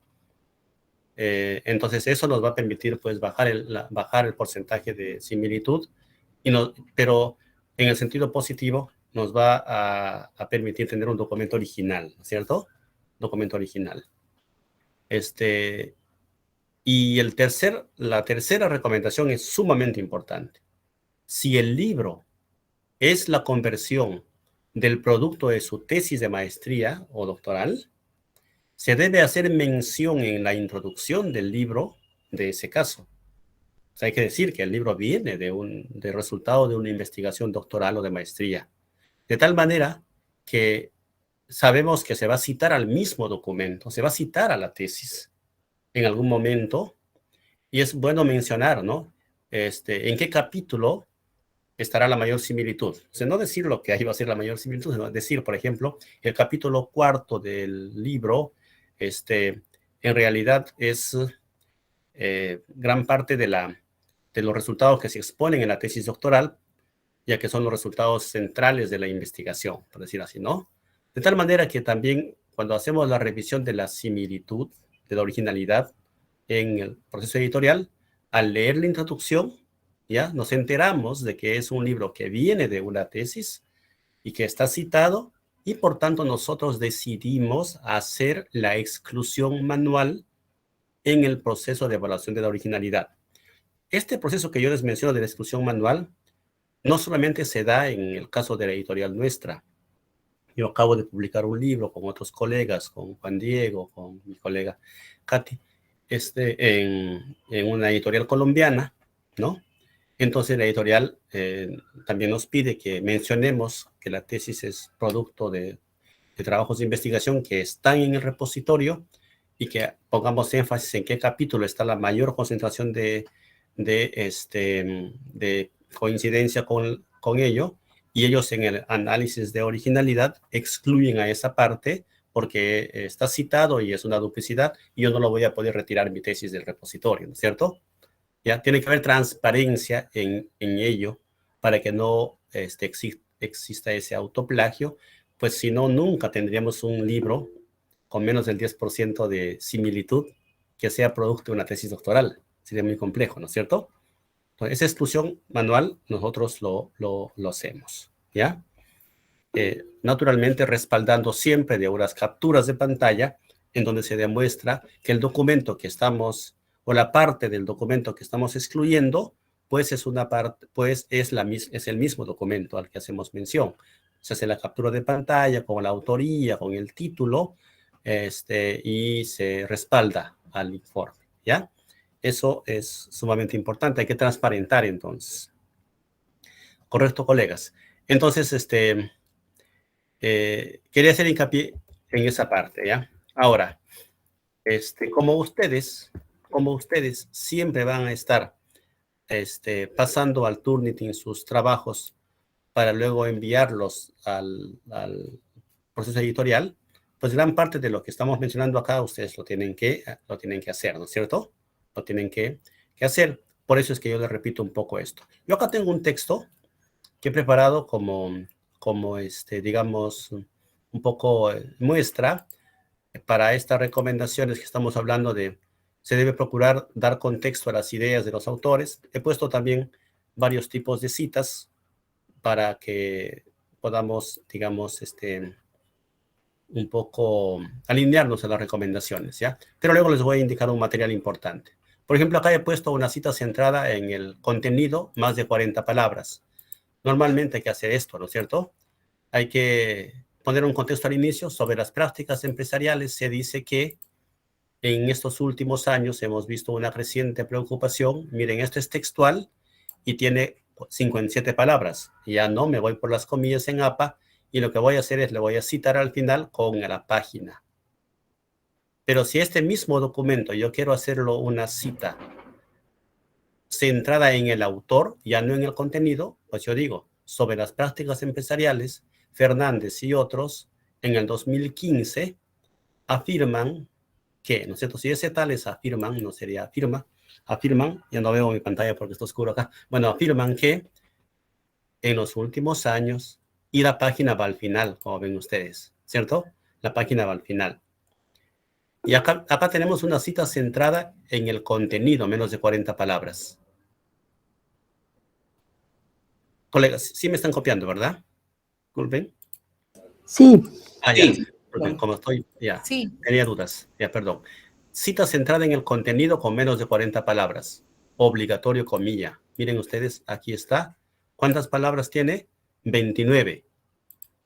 Entonces eso nos va a permitir pues bajar el porcentaje de similitud, pero en el sentido positivo nos va a permitir tener un documento original, ¿no es cierto? Documento original. Y la tercera recomendación es sumamente importante. Si el libro es la conversión del producto de su tesis de maestría o doctoral, se debe hacer mención en la introducción del libro de ese caso. O sea, hay que decir que el libro viene del resultado de una investigación doctoral o de maestría, de tal manera que sabemos que se va a citar al mismo documento, se va a citar a la tesis en algún momento, y es bueno mencionar, ¿no? En qué capítulo estará la mayor similitud. O sea, no decir lo que ahí va a ser la mayor similitud, sino decir, por ejemplo, el capítulo 4 del libro, en realidad es gran parte de los resultados que se exponen en la tesis doctoral, ya que son los resultados centrales de la investigación, por decir así, ¿no? De tal manera que también cuando hacemos la revisión de la similitud, de la originalidad en el proceso editorial, al leer la introducción, ya nos enteramos de que es un libro que viene de una tesis y que está citado, y por tanto nosotros decidimos hacer la exclusión manual en el proceso de evaluación de la originalidad. Este proceso que yo les menciono de la exclusión manual no solamente se da en el caso de la editorial nuestra, Yo acabo de publicar un libro con otros colegas, con Juan Diego, con mi colega Katy, en una editorial colombiana, ¿no? Entonces la editorial también nos pide que mencionemos que la tesis es producto de trabajos de investigación que están en el repositorio y que pongamos énfasis en qué capítulo está la mayor concentración de coincidencia con ello, y ellos en el análisis de originalidad excluyen a esa parte porque está citado y es una duplicidad y yo no lo voy a poder retirar mi tesis del repositorio, ¿no es cierto? Ya tiene que haber transparencia en ello para que no exista ese autoplagio, pues si no, nunca tendríamos un libro con menos del 10% de similitud que sea producto de una tesis doctoral. Sería muy complejo, ¿no es cierto? Entonces, esa exclusión manual nosotros lo hacemos, ¿ya? Naturalmente respaldando siempre de unas capturas de pantalla en donde se demuestra que el documento que estamos, o la parte del documento que estamos excluyendo, pues es una parte, pues es el mismo documento al que hacemos mención. Se hace la captura de pantalla con la autoría, con el título, y se respalda al informe, ¿ya? Eso es sumamente importante, hay que transparentar entonces. Correcto, colegas. Entonces, quería hacer hincapié en esa parte, ¿ya? Ahora, como ustedes siempre van a estar pasando al Turnitin sus trabajos para luego enviarlos al proceso editorial, pues gran parte de lo que estamos mencionando acá ustedes lo tienen que hacer, ¿no es cierto? Lo tienen que hacer. Por eso es que yo les repito un poco esto. Yo acá tengo un texto que he preparado como digamos, un poco muestra para estas recomendaciones que estamos hablando de. Se debe procurar dar contexto a las ideas de los autores. He puesto también varios tipos de citas para que podamos, digamos, un poco alinearnos a las recomendaciones, ¿ya? Pero luego les voy a indicar un material importante. Por ejemplo, acá he puesto una cita centrada en el contenido, más de 40 palabras. Normalmente hay que hacer esto, ¿no es cierto? Hay que poner un contexto al inicio sobre las prácticas empresariales. Se dice que en estos últimos años hemos visto una creciente preocupación. Miren, esto es textual y tiene 57 palabras. Ya no me voy por las comillas en APA y lo que voy a hacer es le voy a citar al final con la página. Pero si este mismo documento yo quiero hacerlo una cita centrada en el autor, ya no en el contenido, pues yo digo, sobre las prácticas empresariales, Fernández y otros, en el 2015, afirman que, ¿no es cierto? Si ese tales afirman, no sería afirman, ya no veo mi pantalla porque está oscuro acá, bueno, afirman que en los últimos años, y la página va al final, como ven ustedes, ¿cierto? La página va al final. Y acá tenemos una cita centrada en el contenido, menos de 40 palabras. Colegas, sí me están copiando, ¿verdad? Disculpen. Sí. Ah, ya. Porque como estoy, ya. Sí. Tenía dudas. Ya, perdón. Cita centrada en el contenido con menos de 40 palabras. Obligatorio comilla. Miren ustedes, aquí está. ¿Cuántas palabras tiene? 29.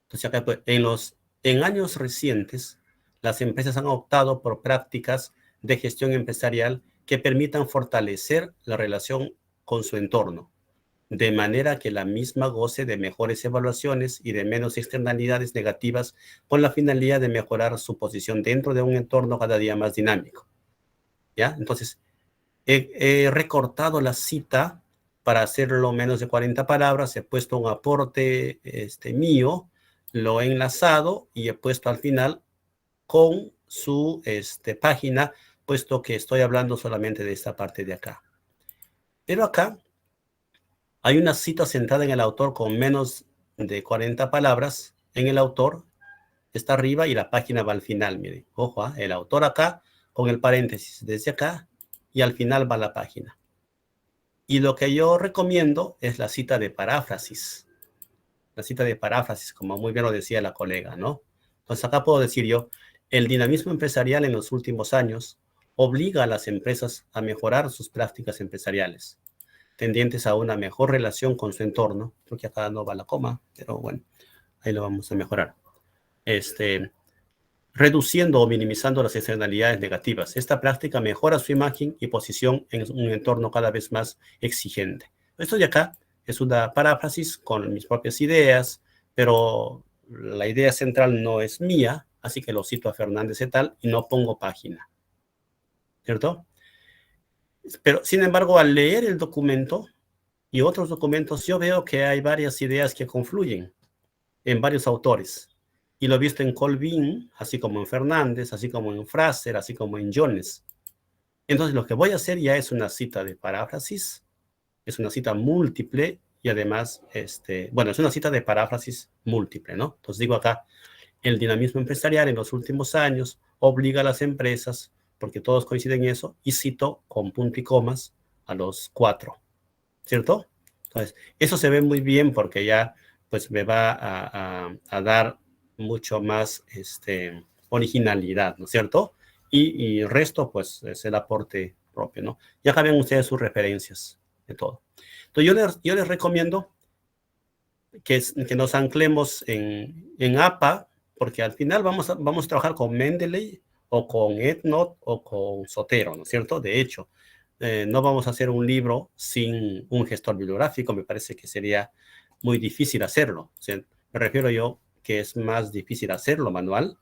Entonces, acá, pues, en años recientes, las empresas han optado por prácticas de gestión empresarial que permitan fortalecer la relación con su entorno, de manera que la misma goce de mejores evaluaciones y de menos externalidades negativas, con la finalidad de mejorar su posición dentro de un entorno cada día más dinámico. ¿Ya? Entonces, he recortado la cita para hacerlo menos de 40 palabras, he puesto un aporte mío, lo he enlazado y he puesto al final con su página, puesto que estoy hablando solamente de esta parte de acá. Pero acá hay una cita centrada en el autor con menos de 40 palabras. En el autor está arriba y la página va al final. Miren, ojo, el autor acá con el paréntesis desde acá y al final va la página. Y lo que yo recomiendo es la cita de paráfrasis. La cita de paráfrasis, como muy bien lo decía la colega, ¿no? Entonces acá puedo decir yo, el dinamismo empresarial en los últimos años obliga a las empresas a mejorar sus prácticas empresariales, tendientes a una mejor relación con su entorno. Creo que acá no va la coma, pero bueno, ahí lo vamos a mejorar. reduciendo o minimizando las externalidades negativas. Esta práctica mejora su imagen y posición en un entorno cada vez más exigente. Esto de acá es una paráfrasis con mis propias ideas, pero la idea central no es mía, así que lo cito a Fernández et al. Y no pongo página, ¿cierto? Pero, sin embargo, al leer el documento y otros documentos, yo veo que hay varias ideas que confluyen en varios autores. Y lo he visto en Colvin, así como en Fernández, así como en Fraser, así como en Jones. Entonces, lo que voy a hacer ya es una cita de paráfrasis, es una cita múltiple y además, es una cita de paráfrasis múltiple, ¿no? Entonces digo acá, el dinamismo empresarial en los últimos años obliga a las empresas, porque todos coinciden en eso, y cito con punto y comas a los 4, ¿cierto? Entonces, eso se ve muy bien porque ya, pues, me va a dar mucho más originalidad, ¿no es cierto? Y el resto, pues, es el aporte propio, ¿no? Ya acá ven ustedes sus referencias de todo. Entonces, yo les recomiendo que nos anclemos en APA, porque al final vamos a trabajar con Mendeley o con EndNote o con Zotero, ¿no es cierto? De hecho, no vamos a hacer un libro sin un gestor bibliográfico, me parece que sería muy difícil hacerlo. O sea, me refiero yo que es más difícil hacerlo manual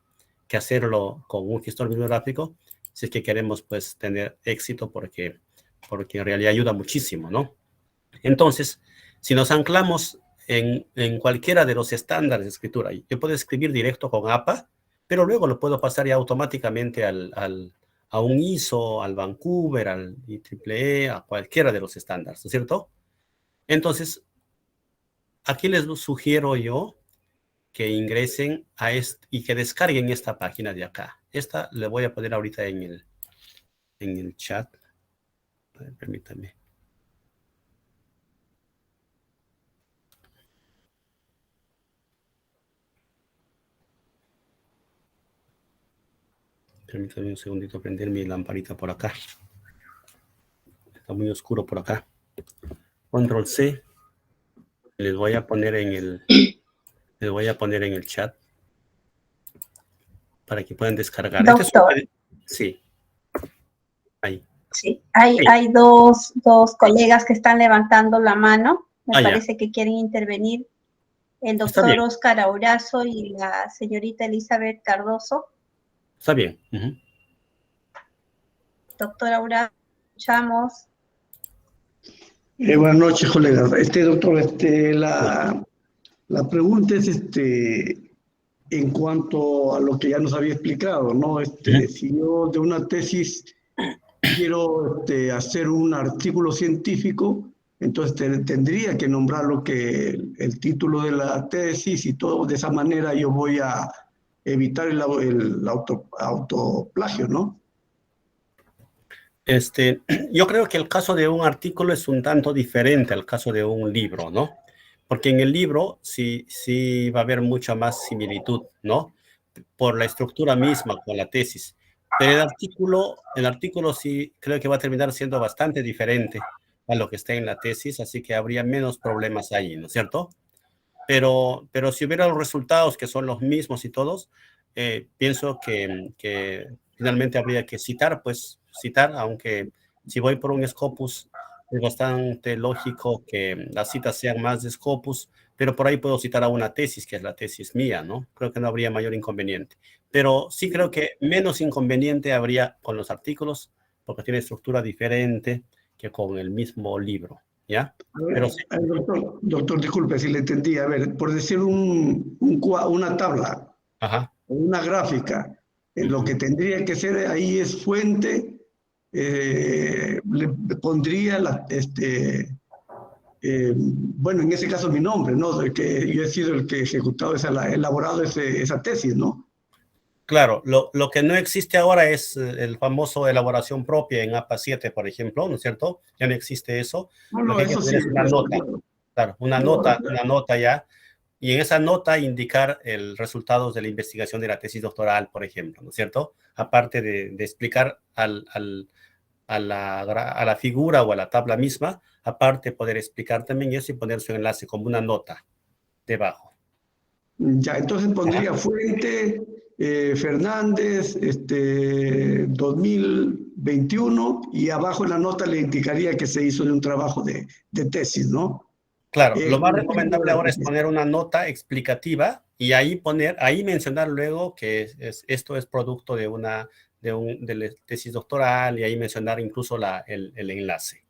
que hacerlo con un gestor bibliográfico, si es que queremos, pues, tener éxito, porque en realidad ayuda muchísimo, ¿no? Entonces, si nos anclamos en cualquiera de los estándares de escritura, yo puedo escribir directo con APA, pero luego lo puedo pasar ya automáticamente a un ISO, al Vancouver, al IEEE, a cualquiera de los estándares, ¿no es cierto? Entonces, aquí les sugiero yo que ingresen a y que descarguen esta página de acá. Esta le voy a poner ahorita en el chat. A ver, permítanme. Permítanme un segundito prender mi lamparita por acá. Está muy oscuro por acá. Control C. Les voy a poner en el chat para que puedan descargar. Doctor. Sí. Ahí. Sí, hay dos colegas que están levantando la mano. Me parece que quieren intervenir. El doctor Oscar Aurazo y la señorita Elizabeth Cardoso. Está bien. Doctor Aurazo, escuchamos. Buenas noches, colegas. Doctor, la pregunta es en cuanto a lo que ya nos había explicado, ¿no? Si yo de una tesis quiero hacer un artículo científico, entonces tendría que nombrar lo que el título de la tesis y todo. De esa manera yo voy a evitar el autoplagio, ¿no? Yo creo que el caso de un artículo es un tanto diferente al caso de un libro, ¿no? Porque en el libro sí va a haber mucha más similitud, ¿no? Por la estructura misma con la tesis. Pero el artículo sí creo que va a terminar siendo bastante diferente a lo que está en la tesis, así que habría menos problemas ahí, ¿no es cierto? Pero si hubiera los resultados que son los mismos y todos, pienso que finalmente habría que citar, aunque si voy por un Scopus, es bastante lógico que las citas sean más de Scopus, pero por ahí puedo citar a una tesis, que es la tesis mía, ¿no? Creo que no habría mayor inconveniente. Pero sí creo que menos inconveniente habría con los artículos, porque tiene estructura diferente que con el mismo libro, ¿ya? Pero sí. Doctor, disculpe si le entendí. A ver, por decir una tabla, una gráfica, lo que tendría que ser ahí es fuente, le pondría bueno, en ese caso mi nombre, ¿no? Que yo he sido el que ha elaborado esa tesis, ¿no? Claro, lo que no existe ahora es el famoso elaboración propia en APA 7, por ejemplo, ¿no es cierto? Ya no existe eso. Lo que hay que tener es una nota. Claro, una nota ya. Y en esa nota indicar el resultados de la investigación de la tesis doctoral, por ejemplo, ¿no es cierto? Aparte de explicar a la figura o a la tabla misma, aparte poder explicar también eso y poner su enlace como una nota debajo. Ya, entonces pondría fuente Fernández 2021 y abajo en la nota le indicaría que se hizo de un trabajo de tesis, ¿no? Claro, lo más recomendable ahora es poner una nota explicativa y ahí mencionar luego que esto es producto de la tesis doctoral y ahí mencionar incluso el enlace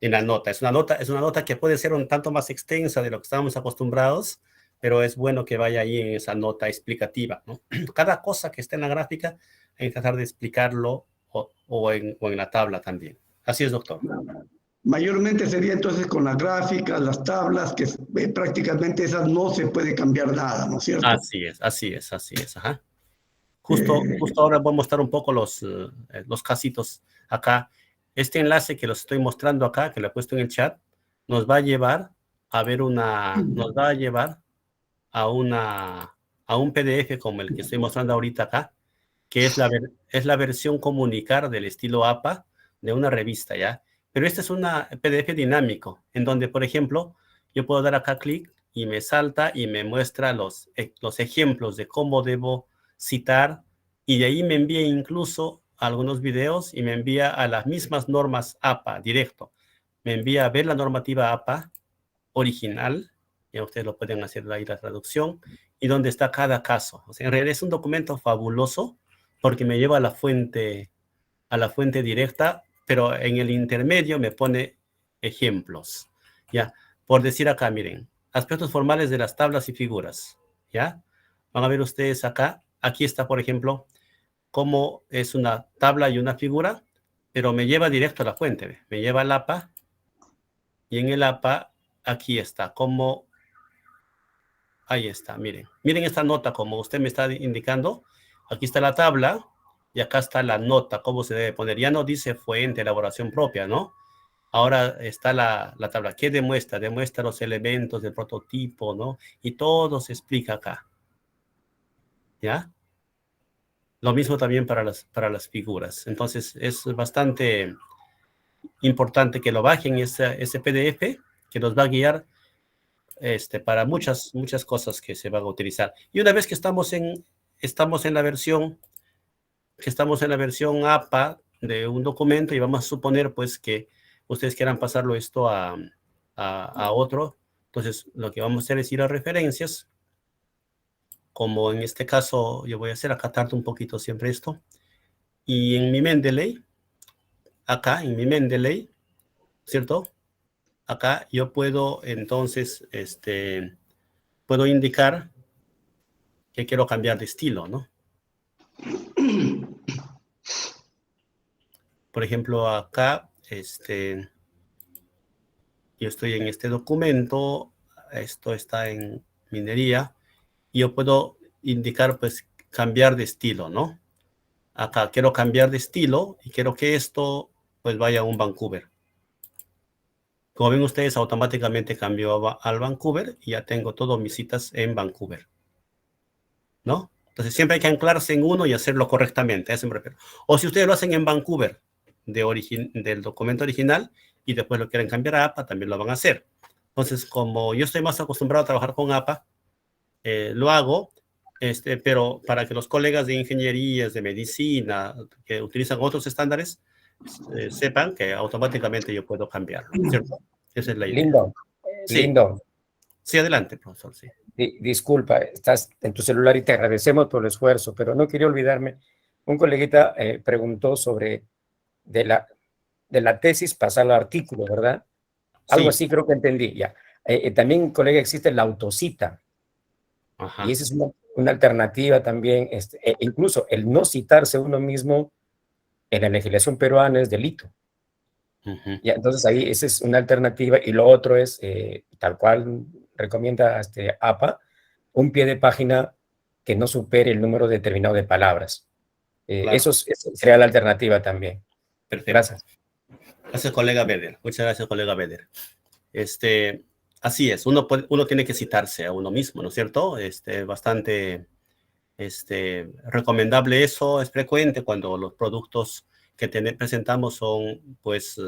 en la nota. Es una nota que puede ser un tanto más extensa de lo que estábamos acostumbrados, pero es bueno que vaya ahí en esa nota explicativa, ¿no? Cada cosa que esté en la gráfica hay que tratar de explicarlo o en la tabla también. Así es, doctor. Mayormente sería entonces con las gráficas, las tablas, que prácticamente esas no se puede cambiar nada, ¿no es cierto? Así es, ajá. Justo ahora voy a mostrar un poco los casitos acá. Este enlace que los estoy mostrando acá, que lo he puesto en el chat, nos va a llevar a ver a un PDF como el que estoy mostrando ahorita acá, que es la versión comunicar del estilo APA de una revista, ¿ya? Pero este es un PDF dinámico, en donde, por ejemplo, yo puedo dar acá clic y me salta y me muestra los ejemplos de cómo debo citar, y de ahí me envía incluso algunos videos y me envía a las mismas normas APA directo. Me envía a ver la normativa APA original, ya ustedes lo pueden hacer ahí la traducción, y donde está cada caso. O sea, en realidad es un documento fabuloso porque me lleva a la fuente directa, pero en el intermedio me pone ejemplos, ¿ya? Por decir acá, miren, aspectos formales de las tablas y figuras, ¿ya? Van a ver ustedes acá, aquí está, por ejemplo, cómo es una tabla y una figura, pero me lleva directo a la fuente, ¿ve? Me lleva al APA, y en el APA, aquí está, como, ahí está, miren esta nota, como usted me está indicando, aquí está la tabla, y acá está la nota, cómo se debe poner. Ya no dice fuente, elaboración propia, ¿no? Ahora está la tabla. ¿Qué demuestra? Demuestra los elementos del prototipo, ¿no? Y todo se explica acá. ¿Ya? Lo mismo también para las figuras. Entonces, es bastante importante que lo bajen ese PDF, que nos va a guiar para muchas cosas que se van a utilizar. Y una vez que estamos en la versión APA de un documento y vamos a suponer pues que ustedes quieran pasarlo esto a otro, entonces lo que vamos a hacer es ir a referencias, como en este caso yo voy a hacer acá tardo un poquito siempre esto, y en mi Mendeley, acá en mi Mendeley, ¿cierto? Acá yo puedo entonces, puedo indicar que quiero cambiar de estilo, ¿no? Por ejemplo, acá, yo estoy en este documento, esto está en minería, y yo puedo indicar, pues, cambiar de estilo, ¿no? Acá quiero cambiar de estilo y quiero que esto, pues, vaya a un Vancouver. Como ven ustedes, automáticamente cambió al Vancouver y ya tengo todas mis citas en Vancouver, ¿no? Entonces, siempre hay que anclarse en uno y hacerlo correctamente, a eso me refiero. O si ustedes lo hacen en Vancouver, del documento original, y después lo quieren cambiar a APA, también lo van a hacer. Entonces, como yo estoy más acostumbrado a trabajar con APA, lo hago, pero para que los colegas de ingenierías, de medicina, que utilizan otros estándares, sepan que automáticamente yo puedo cambiarlo, ¿cierto? Esa es la idea. Lindo, sí. Lindo. Sí, adelante, profesor, sí. Disculpa, estás en tu celular y te agradecemos por el esfuerzo, pero no quería olvidarme. Un coleguita preguntó sobre de la tesis pasar al artículo, ¿verdad? Algo así creo que entendí, ya. También, colega, existe la autocita. Ajá. Y esa es una alternativa también, incluso el no citarse uno mismo en la legislación peruana es delito. Ya, entonces ahí esa es una alternativa, y lo otro es, tal cual recomienda APA, un pie de página que no supere el número determinado de palabras. Claro. Eso sería la alternativa también. Perfecto. Gracias. Gracias, colega Beder. Muchas gracias, colega Beder. Así es, uno tiene que citarse a uno mismo, ¿no es cierto? Bastante recomendable eso, es frecuente cuando los productos que presentamos son, pues,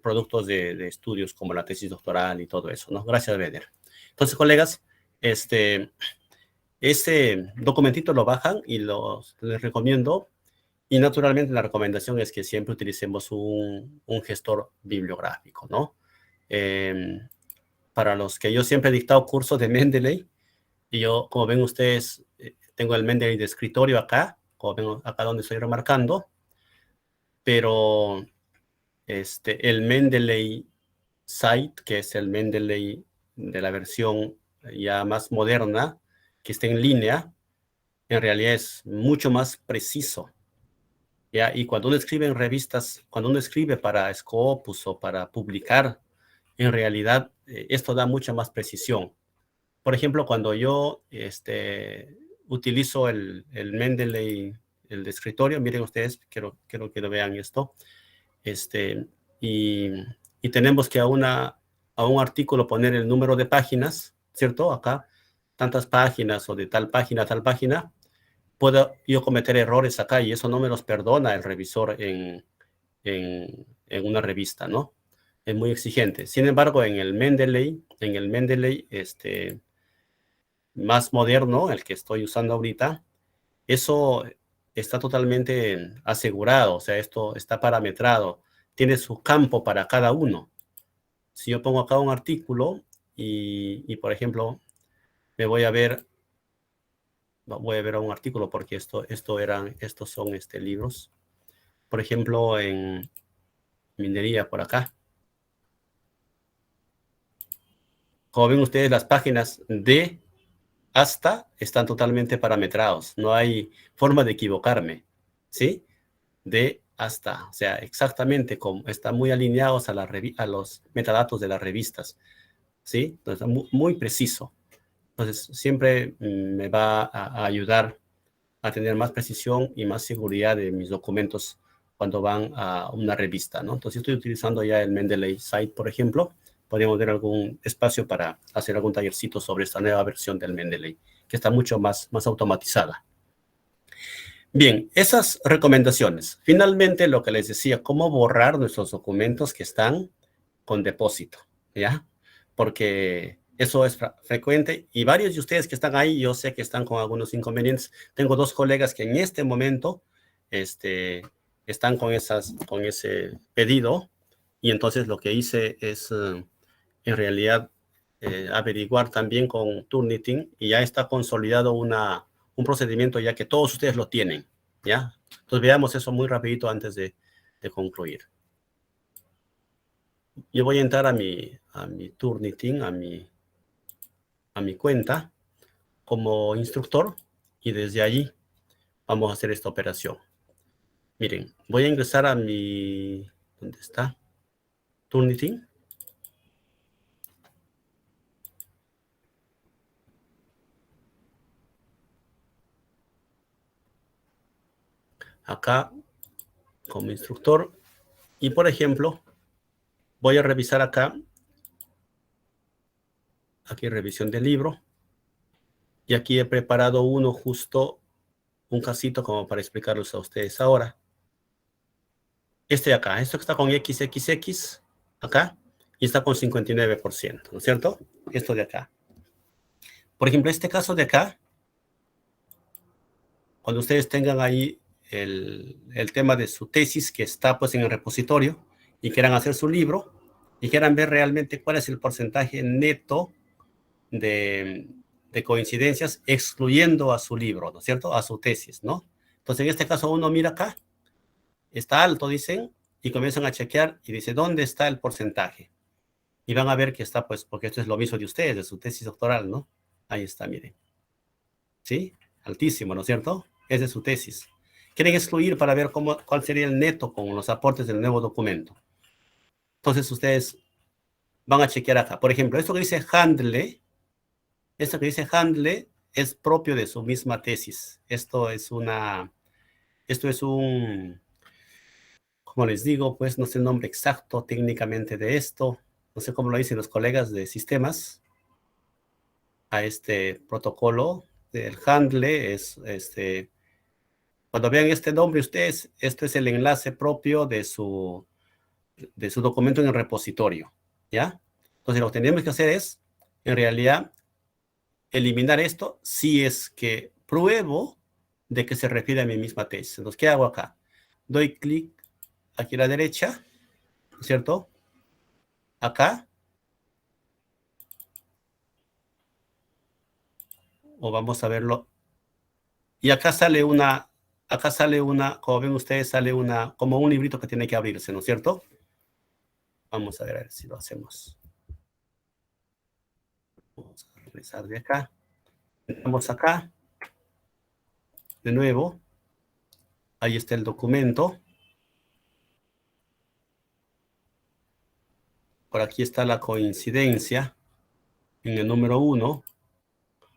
productos de estudios como la tesis doctoral y todo eso, ¿no? Gracias, Beder. Entonces, colegas, Ese documentito lo bajan y les recomiendo. Y naturalmente la recomendación es que siempre utilicemos un gestor bibliográfico, ¿no? Para los que yo siempre he dictado cursos de Mendeley, y yo, como ven ustedes, tengo el Mendeley de escritorio acá, como ven acá donde estoy remarcando, pero el Mendeley Site, que es el Mendeley de la versión ya más moderna, que está en línea, en realidad es mucho más preciso. ¿Ya? Y cuando uno escribe en revistas, cuando uno escribe para Scopus o para publicar, en realidad esto da mucha más precisión. Por ejemplo, cuando yo utilizo el Mendeley, el de escritorio, miren ustedes, quiero que lo vean esto, y tenemos que a un artículo poner el número de páginas, ¿cierto? Acá, tantas páginas o de tal página a tal página, puedo yo cometer errores acá y eso no me los perdona el revisor en una revista, ¿no? Es muy exigente. Sin embargo, en el Mendeley más moderno, el que estoy usando ahorita, eso está totalmente asegurado, o sea, esto está parametrado, tiene su campo para cada uno. Si yo pongo acá un artículo y por ejemplo, voy a ver a un artículo porque estos son libros. Por ejemplo, en minería por acá. Como ven ustedes, las páginas de hasta están totalmente parametrados. No hay forma de equivocarme, ¿sí? De hasta, o sea, exactamente como están muy alineados a los metadatos de las revistas, ¿sí? Entonces, muy preciso. Entonces, siempre me va a ayudar a tener más precisión y más seguridad de mis documentos cuando van a una revista, ¿no? Entonces, estoy utilizando ya el Mendeley Site, por ejemplo. Podríamos ver algún espacio para hacer algún tallercito sobre esta nueva versión del Mendeley, que está mucho más automatizada. Bien, esas recomendaciones. Finalmente, lo que les decía, cómo borrar nuestros documentos que están con depósito, ¿ya? Porque eso es frecuente y varios de ustedes que están ahí, yo sé que están con algunos inconvenientes. Tengo 2 colegas que en este momento están con ese pedido y entonces lo que hice es en realidad averiguar también con Turnitin y ya está consolidado un procedimiento ya que todos ustedes lo tienen, ¿ya? Entonces veamos eso muy rapidito antes de concluir. Yo voy a entrar a mi Turnitin, a mi cuenta como instructor y desde allí vamos a hacer esta operación. Miren, voy a ingresar a mi, ¿dónde está? Turnitin. Acá como instructor y por ejemplo voy a revisar acá, aquí revisión del libro y aquí he preparado justo un casito como para explicarlos a ustedes ahora. Este de acá, esto que está con XXX acá y está con 59%, ¿no es cierto? Esto de acá. Por ejemplo, este caso de acá, cuando ustedes tengan ahí el tema de su tesis que está pues en el repositorio y quieran hacer su libro y quieran ver realmente cuál es el porcentaje neto de coincidencias excluyendo a su libro, ¿no es cierto? A su tesis, ¿no? Entonces, en este caso uno mira acá, está alto, dicen, y comienzan a chequear y dice, ¿dónde está el porcentaje? Y van a ver que está, pues, porque esto es lo mismo de ustedes, de su tesis doctoral, ¿no? Ahí está, miren. ¿Sí? Altísimo, ¿no es cierto? Es de su tesis. Quieren excluir para ver cuál sería el neto con los aportes del nuevo documento. Entonces, ustedes van a chequear acá. Por ejemplo, esto que dice Handle es propio de su misma tesis. Esto es un, como les digo, pues no sé el nombre exacto técnicamente de esto. No sé cómo lo dicen los colegas de sistemas. A este protocolo del Handle cuando vean este nombre ustedes, este es el enlace propio de su documento en el repositorio, ¿ya? Entonces lo que tenemos que hacer es, en realidad, eliminar esto si es que pruebo de que se refiere a mi misma tesis. Entonces, ¿qué hago acá? Doy clic aquí a la derecha, ¿cierto? Acá. O vamos a verlo. Y acá sale una, como ven ustedes, sale una, como un librito que tiene que abrirse, ¿no es cierto? Vamos a ver si lo hacemos. Vamos a regresar de acá. Entramos acá. De nuevo. Ahí está el documento. Por aquí está la coincidencia. En el número 1.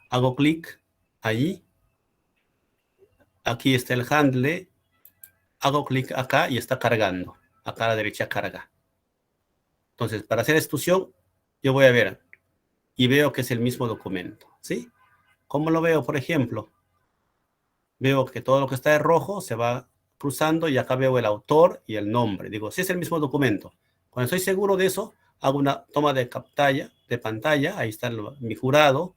Hago clic ahí. Aquí está el handle. Hago clic acá y está cargando. Acá a la derecha carga. Entonces, para hacer exclusión, yo voy a ver y veo que es el mismo documento, ¿sí? ¿Cómo lo veo, por ejemplo? Veo que todo lo que está de rojo se va cruzando y acá veo el autor y el nombre. Digo, sí es el mismo documento. Cuando estoy seguro de eso, hago una toma de pantalla. Ahí está mi jurado.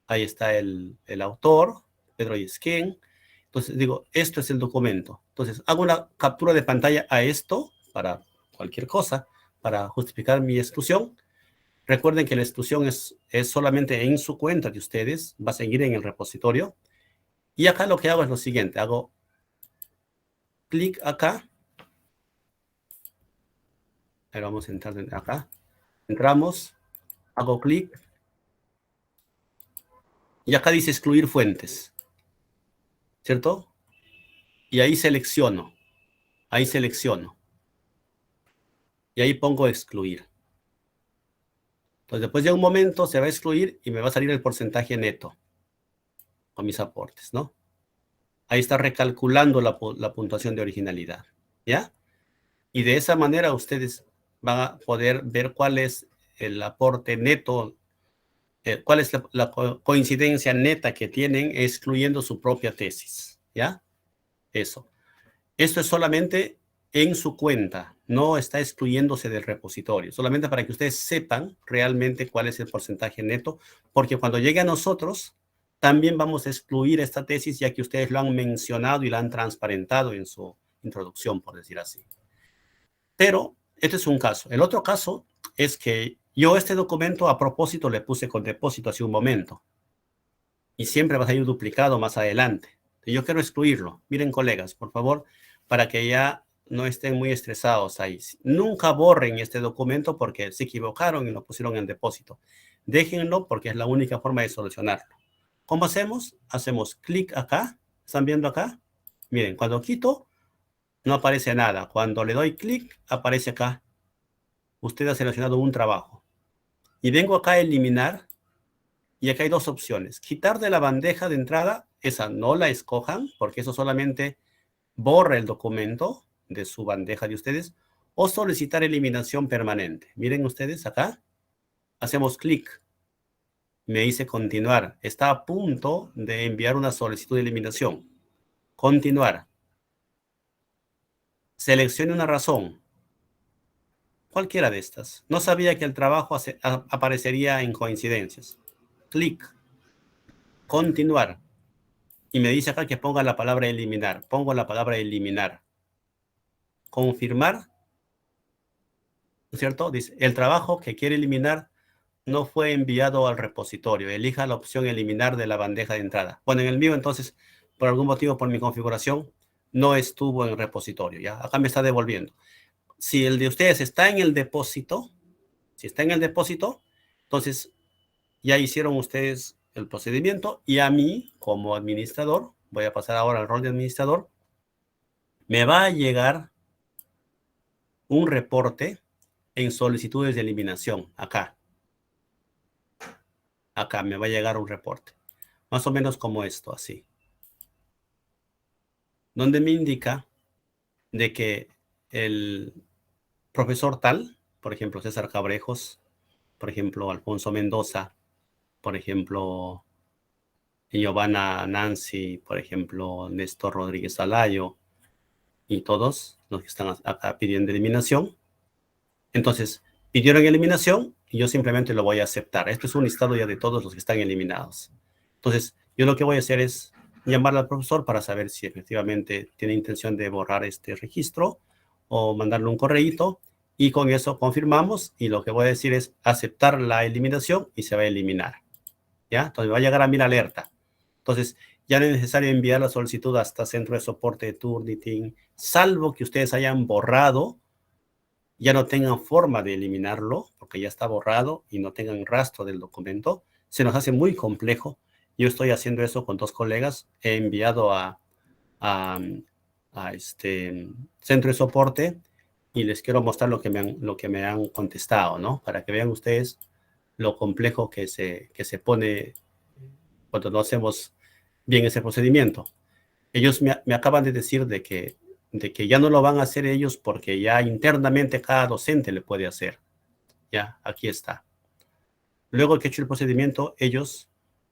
Ahí está el autor, Pedro Yesquén. Entonces digo, esto es el documento. Entonces hago una captura de pantalla a esto para cualquier cosa, para justificar mi exclusión. Recuerden que la exclusión es solamente en su cuenta de ustedes, va a seguir en el repositorio. Y acá lo que hago es lo siguiente, hago clic acá. Ahí vamos a entrar acá. Entramos, hago clic. Y acá dice excluir fuentes, ¿cierto? Y ahí selecciono. Y ahí pongo excluir. Entonces, después de un momento se va a excluir y me va a salir el porcentaje neto con mis aportes, ¿no? Ahí está recalculando la puntuación de originalidad, ¿ya? Y de esa manera ustedes van a poder ver cuál es el aporte neto, cuál es la coincidencia neta que tienen excluyendo su propia tesis, ¿ya? Eso. Esto es solamente en su cuenta, no está excluyéndose del repositorio, solamente para que ustedes sepan realmente cuál es el porcentaje neto, porque cuando llegue a nosotros, también vamos a excluir esta tesis, ya que ustedes lo han mencionado y la han transparentado en su introducción, por decir así. Pero este es un caso. El otro caso es que yo este documento a propósito le puse con depósito hace un momento, y siempre va a salir duplicado más adelante. Yo quiero excluirlo. Miren, colegas, por favor, para que ya no estén muy estresados ahí. Nunca borren este documento porque se equivocaron y lo pusieron en depósito. Déjenlo porque es la única forma de solucionarlo. ¿Cómo hacemos? Hacemos clic acá. ¿Están viendo acá? Miren, cuando quito, no aparece nada. Cuando le doy clic, aparece acá. Usted ha seleccionado un trabajo. Y vengo acá a eliminar. Y acá hay dos opciones. Quitar de la bandeja de entrada. Esa no la escojan porque eso solamente borra el documento de su bandeja de ustedes, o solicitar eliminación permanente. Miren ustedes acá, hacemos clic, me dice continuar, está a punto de enviar una solicitud de eliminación. Continuar. Seleccione una razón. Cualquiera de estas. No sabía que el trabajo aparecería en coincidencias. Clic. Continuar. Y me dice acá que ponga la palabra eliminar. Pongo la palabra eliminar. Confirmar, ¿no es cierto? Dice, el trabajo que quiere eliminar no fue enviado al repositorio. Elija la opción eliminar de la bandeja de entrada. Bueno, en el mío, entonces, por algún motivo, por mi configuración, no estuvo en el repositorio, ¿ya? Acá me está devolviendo. Si el de ustedes está en el depósito, entonces ya hicieron ustedes el procedimiento y a mí, como administrador, voy a pasar ahora al rol de administrador, me va a llegar un reporte en solicitudes de eliminación, acá. Acá me va a llegar un reporte. Más o menos como esto, así. Donde me indica de que el profesor tal, por ejemplo, César Cabrejos, por ejemplo, Alfonso Mendoza, por ejemplo, Giovanna Nancy, por ejemplo, Néstor Rodríguez Alayo, y todos los que están acá pidiendo eliminación. Entonces, pidieron eliminación y yo simplemente lo voy a aceptar. Esto es un listado ya de todos los que están eliminados. Entonces, yo lo que voy a hacer es llamar al profesor para saber si efectivamente tiene intención de borrar este registro o mandarle un correíto, y con eso confirmamos, y lo que voy a decir es aceptar la eliminación y se va a eliminar. ¿Ya? Entonces va a llegar a mi alerta. Entonces, ya no es necesario enviar la solicitud hasta Centro de Soporte de Turnitin, salvo que ustedes hayan borrado, ya no tengan forma de eliminarlo, porque ya está borrado y no tengan rastro del documento. Se nos hace muy complejo. Yo estoy haciendo eso con 2 colegas. He enviado a este Centro de Soporte y les quiero mostrar lo que me han contestado, ¿no? Para que vean ustedes lo complejo que se pone cuando no hacemos bien ese procedimiento. Ellos me acaban de decir de que ya no lo van a hacer ellos porque ya internamente cada docente le puede hacer. Ya, aquí está. Luego que he hecho el procedimiento,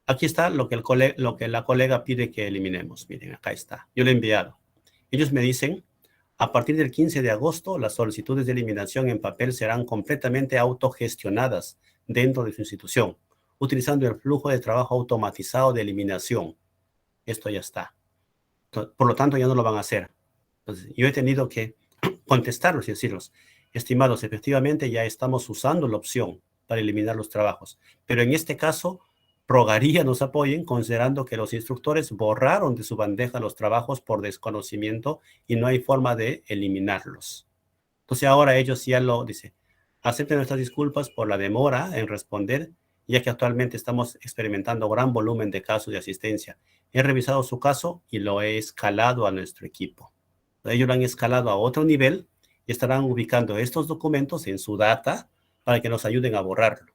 aquí está lo que la colega pide que eliminemos. Miren, acá está. Yo lo he enviado. Ellos me dicen, a partir del 15 de agosto, las solicitudes de eliminación en papel serán completamente autogestionadas dentro de su institución, utilizando el flujo de trabajo automatizado de eliminación. Esto ya está. Por lo tanto, ya no lo van a hacer. Entonces, yo he tenido que contestarlos y decirlos, estimados, efectivamente ya estamos usando la opción para eliminar los trabajos, pero en este caso, rogaría nos apoyen considerando que los instructores borraron de su bandeja los trabajos por desconocimiento y no hay forma de eliminarlos. Entonces ahora ellos ya lo dicen, acepten nuestras disculpas por la demora en responder, ya que actualmente estamos experimentando gran volumen de casos de asistencia. He revisado su caso y lo he escalado a nuestro equipo. Ellos lo han escalado a otro nivel y estarán ubicando estos documentos en su data para que nos ayuden a borrarlo.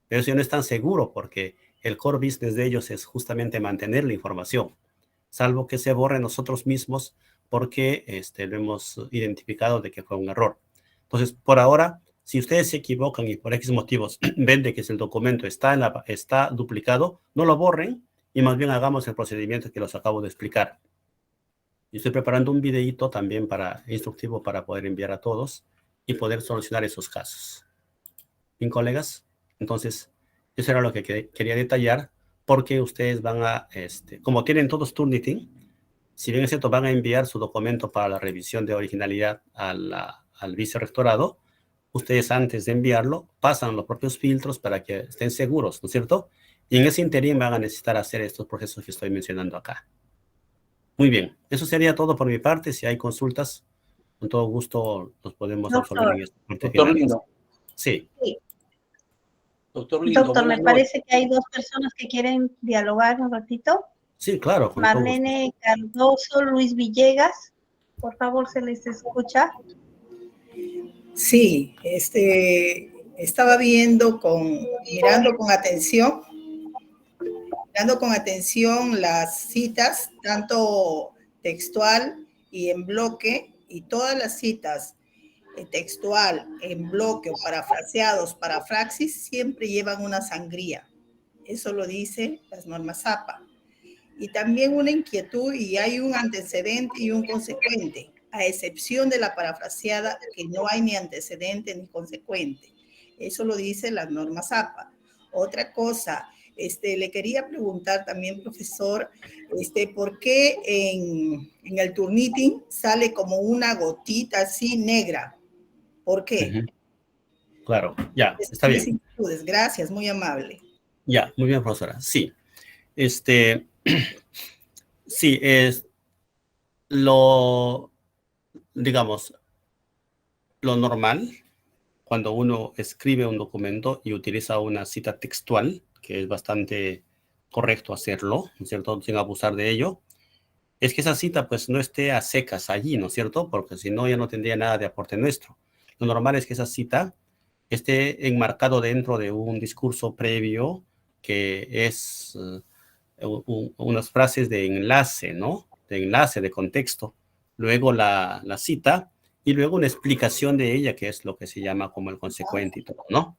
Pero eso no es tan seguro porque el core business de ellos es justamente mantener la información, salvo que se borre nosotros mismos porque lo hemos identificado de que fue un error. Entonces, por ahora, si ustedes se equivocan y por X motivos ven de que el documento está duplicado, no lo borren y más bien hagamos el procedimiento que los acabo de explicar. Y estoy preparando un videíto también instructivo para poder enviar a todos y poder solucionar esos casos. Bien, colegas, entonces eso era lo que quería detallar, porque ustedes van a, como tienen todos Turnitin, si bien es cierto, van a enviar su documento para la revisión de originalidad al vicerrectorado, ustedes antes de enviarlo pasan los propios filtros para que estén seguros, ¿no es cierto? Y en ese interín van a necesitar hacer estos procesos que estoy mencionando acá. Muy bien, eso sería todo por mi parte. Si hay consultas, con todo gusto los podemos resolver en este parte Doctor final. Lindo. Sí. Doctor Lindo. Doctor, me parece que hay 2 personas que quieren dialogar un ratito. Sí, claro. Marlene Cardoso, Luis Villegas, por favor, se les escucha. Sí, estaba mirando con atención las citas, tanto textual y en bloque, y todas las citas textual, en bloque o parafraseados, parafraxis, siempre llevan una sangría. Eso lo dice las normas APA. Y también una inquietud, y hay un antecedente y un consecuente, a excepción de la parafraseada, que no hay ni antecedente ni consecuente. Eso lo dice las normas APA. Otra cosa, le quería preguntar también, profesor, ¿por qué en el Turnitin sale como una gotita así negra? ¿Por qué? Claro, ya, está bien. Gracias, muy amable. Ya, muy bien, profesora. Sí, sí, digamos, lo normal, cuando uno escribe un documento y utiliza una cita textual, que es bastante correcto hacerlo, ¿no es cierto?, sin abusar de ello, es que esa cita pues no esté a secas allí, ¿no es cierto?, porque si no ya no tendría nada de aporte nuestro. Lo normal es que esa cita esté enmarcado dentro de un discurso previo que es unas frases de enlace, ¿no?, de enlace, de contexto, luego la cita y luego una explicación de ella, que es lo que se llama como el consecuente y todo, ¿no?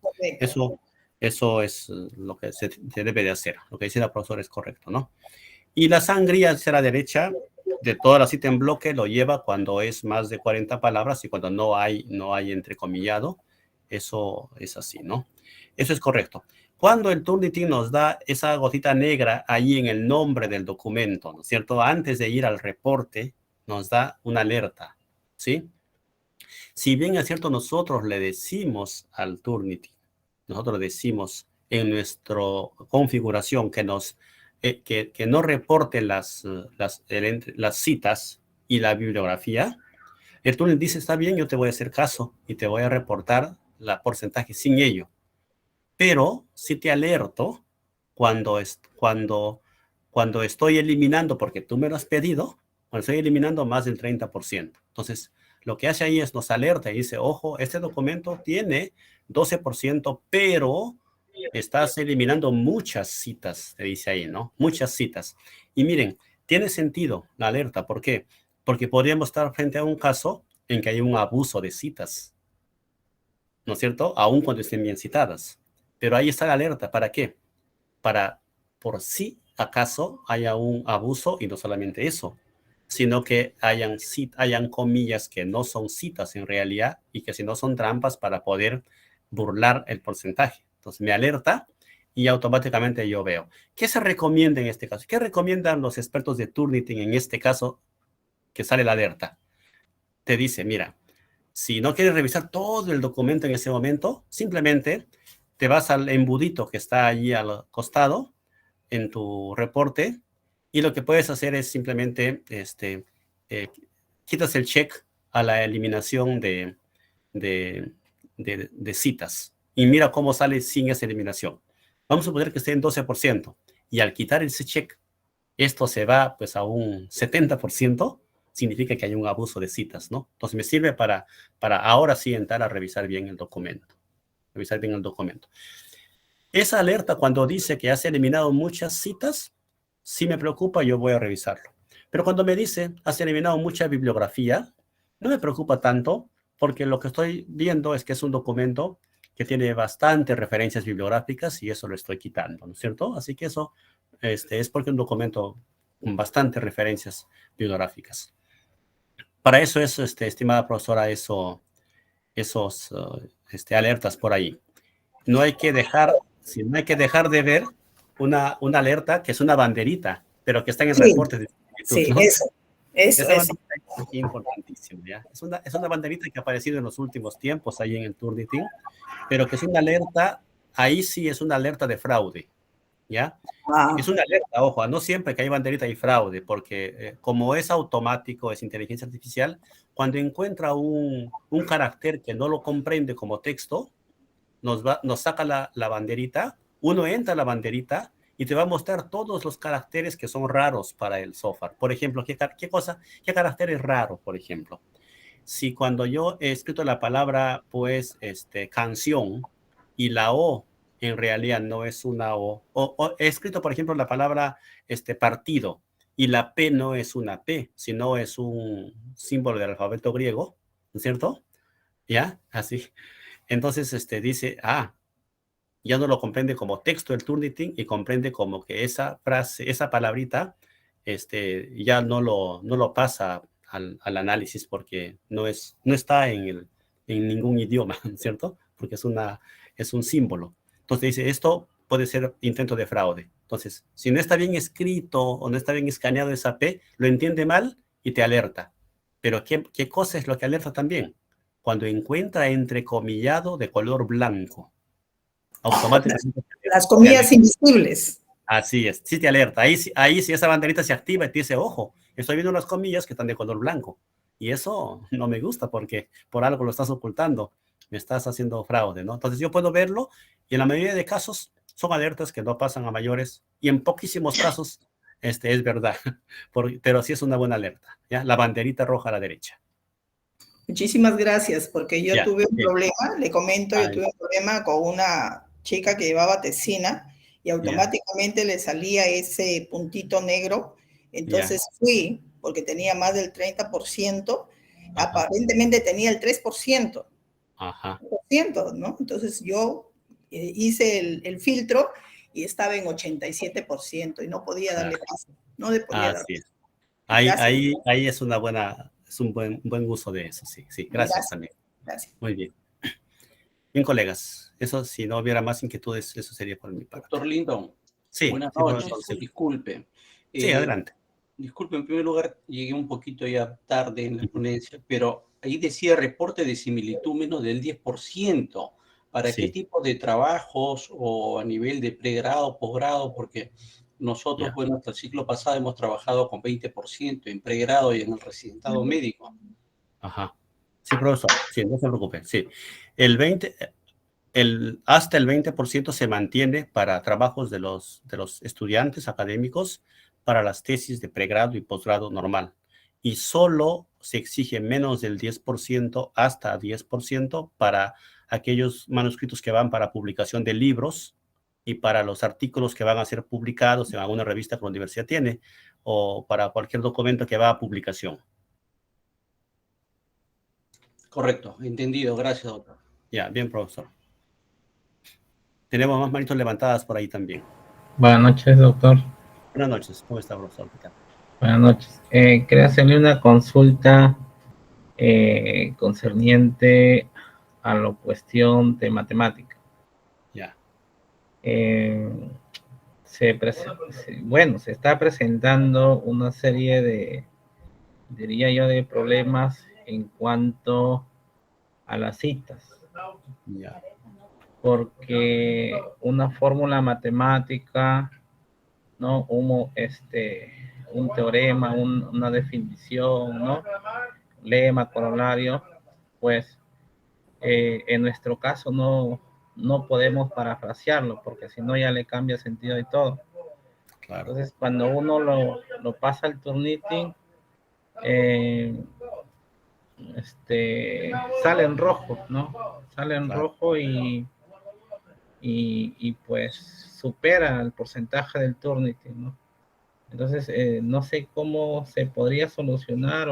Eso es lo que se debe de hacer. Lo que dice la profesora es correcto, ¿no? Y la sangría hacia la derecha de toda la cita en bloque lo lleva cuando es más de 40 palabras y cuando no hay entrecomillado. eso es así, ¿no? Eso es correcto. Cuando el Turnitin nos da esa gotita negra ahí en el nombre del documento, ¿no es cierto? Antes de ir al reporte, nos da una alerta, ¿sí? Si bien es cierto, nosotros le decimos al Turnitin, nosotros decimos en nuestra configuración que no reporte las citas y la bibliografía, el Turnitin dice, está bien, yo te voy a hacer caso y te voy a reportar la porcentaje sin ello. Pero si te alerto cuando estoy eliminando, porque tú me lo has pedido, cuando estoy eliminando más del 30%. Entonces, lo que hace ahí es nos alerta y dice, ojo, este documento tiene 12%, pero estás eliminando muchas citas, te dice ahí, ¿no? Muchas citas. Y miren, tiene sentido la alerta. ¿Por qué? Porque podríamos estar frente a un caso en que hay un abuso de citas, ¿no es cierto? Aún cuando estén bien citadas. Pero ahí está la alerta. ¿Para qué? Para, por si acaso haya un abuso, y no solamente eso, sino que hayan comillas que no son citas en realidad y que si no son trampas para poder burlar el porcentaje. Entonces me alerta y automáticamente yo veo. ¿Qué se recomienda en este caso? ¿Qué recomiendan los expertos de Turnitin en este caso que sale la alerta? Te dice, mira, si no quieres revisar todo el documento en ese momento, simplemente te vas al embudito que está allí al costado en tu reporte y lo que puedes hacer es simplemente quitas el check a la eliminación de citas y mira cómo sale sin esa eliminación. Vamos a suponer que esté en 12% y al quitar ese check, esto se va pues a un 70%, significa que hay un abuso de citas, ¿no? Entonces me sirve para ahora sí entrar a revisar bien el documento. Esa alerta cuando dice que has eliminado muchas citas, sí me preocupa, yo voy a revisarlo. Pero cuando me dice, has eliminado mucha bibliografía, no me preocupa tanto, porque lo que estoy viendo es que es un documento que tiene bastantes referencias bibliográficas y eso lo estoy quitando, ¿no es cierto? Así que eso es porque es un documento con bastantes referencias bibliográficas. Para eso es, estimada profesora, esos alertas por ahí. No hay que dejar de ver una alerta que es una banderita, pero que está en el reporte de sí, ¿no? eso. Esa banderita es importantísima, ¿ya? Es una banderita que ha aparecido en los últimos tiempos ahí en el Turnitin, pero que es una alerta, ahí sí es una alerta de fraude, ¿ya? Es una alerta, ojo, no siempre que hay banderita hay fraude, porque como es automático, es inteligencia artificial, cuando encuentra un carácter que no lo comprende como texto, nos saca la banderita, uno entra a la banderita y te va a mostrar todos los caracteres que son raros para el software. Por ejemplo, ¿qué carácter es raro, por ejemplo? Si cuando yo he escrito la palabra, pues, canción, y la O en realidad no es una O, o he escrito, por ejemplo, la palabra partido, y la P no es una P, sino es un símbolo del alfabeto griego, ¿no es cierto? ¿Ya? Así. Entonces, dice, ya no lo comprende como texto el Turnitin y comprende como que esa frase, esa palabrita, ya no lo pasa al análisis porque no está en ningún idioma, ¿cierto? Porque es un símbolo. Entonces dice, esto puede ser intento de fraude. Entonces, si no está bien escrito o no está bien escaneado esa P, lo entiende mal y te alerta. Pero ¿qué cosa es lo que alerta también? Cuando encuentra entrecomillado de color blanco. Automáticamente. Las comillas invisibles. Así es, sí te alerta. Ahí sí esa banderita se activa y te dice, ojo, estoy viendo unas comillas que están de color blanco. Y eso no me gusta porque por algo lo estás ocultando. Me estás haciendo fraude, ¿no? Entonces yo puedo verlo y en la mayoría de casos son alertas que no pasan a mayores y en poquísimos casos es verdad. Pero sí es una buena alerta, ¿ya? La banderita roja a la derecha. Muchísimas gracias, porque yo tuve un problema, le comento, yo Ay. tuve un problema con una chica que llevaba tesina y automáticamente le salía ese puntito negro, entonces fui, porque tenía más del 30%, aparentemente tenía el 3%, Ajá. ¿no? Entonces yo hice el filtro y estaba en 87% y no podía darle paso, no le podía dar paso. Ahí es una buena, es un buen uso de eso, sí. Gracias también. Gracias. Muy bien. Bien, colegas, eso si no hubiera más inquietudes, eso sería por mi parte. Doctor Lindon, Sí, buenas sí, noches, profesor, sí. disculpe. Sí, adelante. Disculpe, en primer lugar, llegué un poquito ya tarde en la ponencia, pero ahí decía reporte de similitud menos del 10%. ¿Para qué Sí, tipo de trabajos o a nivel de pregrado, posgrado? Porque nosotros, ya. bueno, hasta el ciclo pasado hemos trabajado con 20% en pregrado y en el residentado médico. Ajá. Sí, profesor, sí, no se preocupe, sí. El 20, hasta el 20% se mantiene para trabajos de los estudiantes académicos para las tesis de pregrado y posgrado normal. Y solo se exige menos del 10% hasta 10% para aquellos manuscritos que van para publicación de libros y para los artículos que van a ser publicados en alguna revista que la universidad tiene o para cualquier documento que va a publicación. Correcto, entendido. Gracias, doctor. Ya, bien, profesor. Tenemos más manitos levantadas por ahí también. Buenas noches, doctor. Buenas noches. ¿Cómo está, profesor? ¿Qué tal? Buenas noches. Quería hacerle una consulta concerniente a la cuestión de matemática. Ya. Bueno, se está presentando una serie de, diría yo, de problemas en cuanto a las citas. Ya. Porque una fórmula matemática, ¿no? Un teorema, una definición, ¿no? Lema, corolario, pues en nuestro caso no podemos parafrasearlo, porque si no ya le cambia sentido y todo. Claro. Entonces, cuando uno lo pasa al Turnitin, sale en rojo, ¿no? Sale en rojo y pues supera el porcentaje del Turnitin, ¿no? Entonces, no sé cómo se podría solucionar,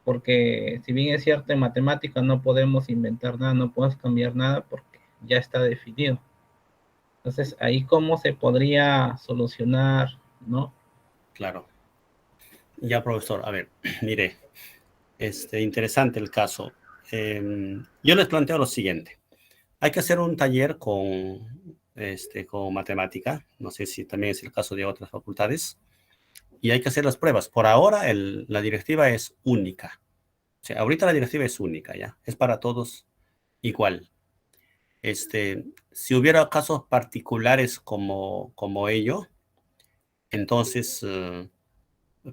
porque si bien es cierto, en matemáticas no podemos inventar nada, no podemos cambiar nada porque ya está definido. Entonces, ahí cómo se podría solucionar, ¿no? Claro. Ya, profesor, a ver, mire, interesante el caso. Yo les planteo lo siguiente. Hay que hacer un taller con matemática, no sé si también es el caso de otras facultades, y hay que hacer las pruebas. Por ahora, la directiva es única. O sea, ahorita la directiva es única, ¿ya? Es para todos igual. Si hubiera casos particulares como ello, entonces,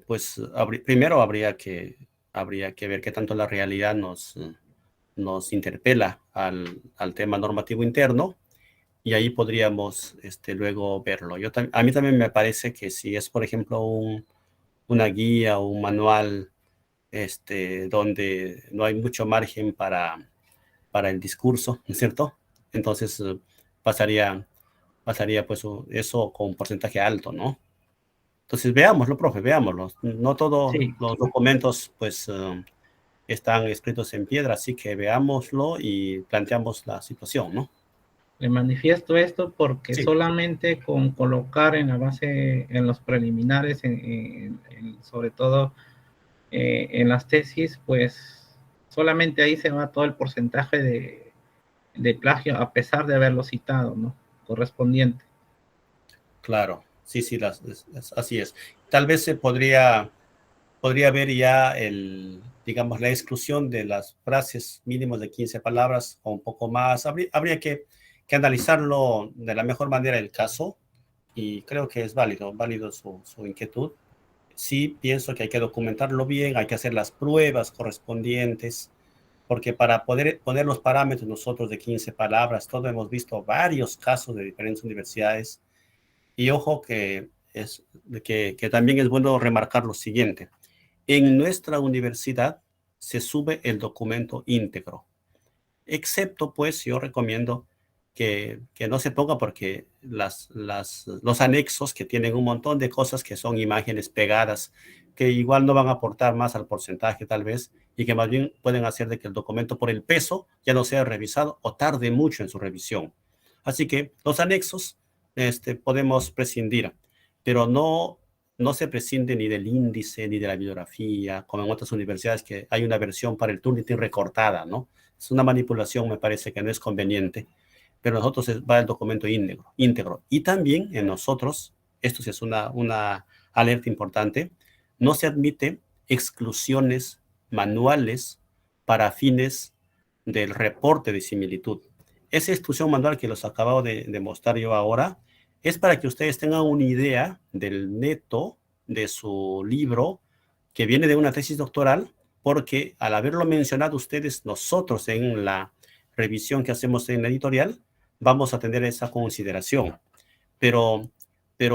pues primero habría que ver qué tanto la realidad nos interpela al tema normativo interno y ahí podríamos luego verlo. A mí también me parece que si es, por ejemplo, una guía o un manual donde no hay mucho margen para el discurso, ¿no es cierto? Entonces pasaría pues eso con un porcentaje alto, ¿no? Entonces veámoslo, profe, veámoslo. No todos los documentos pues están escritos en piedra, así que veámoslo y planteamos la situación, ¿no? Le manifiesto esto porque solamente con colocar en la base, en los preliminares, sobre todo en las tesis, pues solamente ahí se va todo el porcentaje de plagio, a pesar de haberlo citado, ¿no? Correspondiente. Claro, sí, así es. Tal vez se podría ver ya digamos, la exclusión de las frases mínimas de 15 palabras o un poco más. Habría que analizarlo de la mejor manera el caso y creo que es válido su inquietud. Sí, pienso que hay que documentarlo bien, hay que hacer las pruebas correspondientes, porque para poder poner los parámetros nosotros de 15 palabras, todos hemos visto varios casos de diferentes universidades. Y ojo que también es bueno remarcar lo siguiente. En nuestra universidad se sube el documento íntegro, excepto pues yo recomiendo que no se ponga porque los anexos que tienen un montón de cosas que son imágenes pegadas, que igual no van a aportar más al porcentaje tal vez, y que más bien pueden hacer de que el documento por el peso ya no sea revisado o tarde mucho en su revisión. Así que los anexos podemos prescindir, pero no se prescinde ni del índice ni de la bibliografía, como en otras universidades que hay una versión para el Turnitin recortada, ¿no? Es una manipulación, me parece que no es conveniente, pero nosotros va el documento íntegro. Y también en nosotros, esto sí es una alerta importante, no se admite exclusiones manuales para fines del reporte de similitud. Esa exclusión manual que los acabo de mostrar yo ahora es para que ustedes tengan una idea del neto de su libro que viene de una tesis doctoral, porque al haberlo mencionado ustedes, nosotros en la revisión que hacemos en la editorial, vamos a tener esa consideración. Pero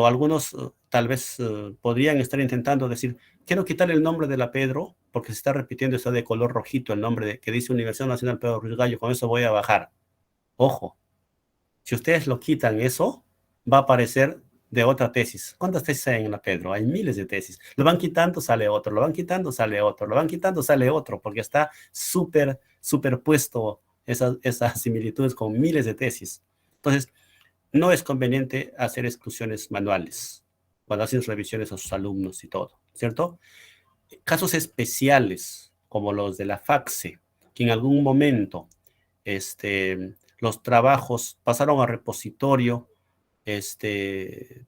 algunos tal vez podrían estar intentando decir, quiero quitar el nombre de la Pedro, porque se está repitiendo, está de color rojito el nombre que dice Universidad Nacional Pedro Ruiz Gallo, con eso voy a bajar. Ojo, si ustedes lo quitan eso, va a aparecer de otra tesis. ¿Cuántas tesis hay en la Pedro? Hay miles de tesis. Lo van quitando, sale otro, lo van quitando, sale otro, lo van quitando, sale otro, porque está superpuesto esas similitudes con miles de tesis. Entonces, no es conveniente hacer exclusiones manuales cuando hacen revisiones a sus alumnos y todo, ¿cierto? Casos especiales, como los de la FACSE, que en algún momento los trabajos pasaron a repositorio en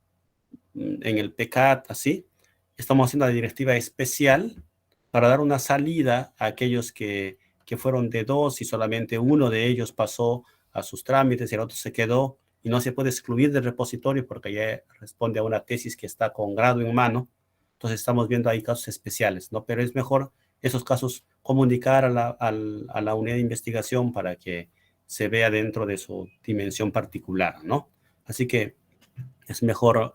el PCAT, así, estamos haciendo la directiva especial para dar una salida a aquellos que fueron de 2 y solamente uno de ellos pasó a sus trámites y el otro se quedó y no se puede excluir del repositorio porque ya responde a una tesis que está con grado en mano. Entonces estamos viendo ahí casos especiales, ¿no? Pero es mejor esos casos comunicar a la unidad de investigación para que se vea dentro de su dimensión particular, ¿no? Así que es mejor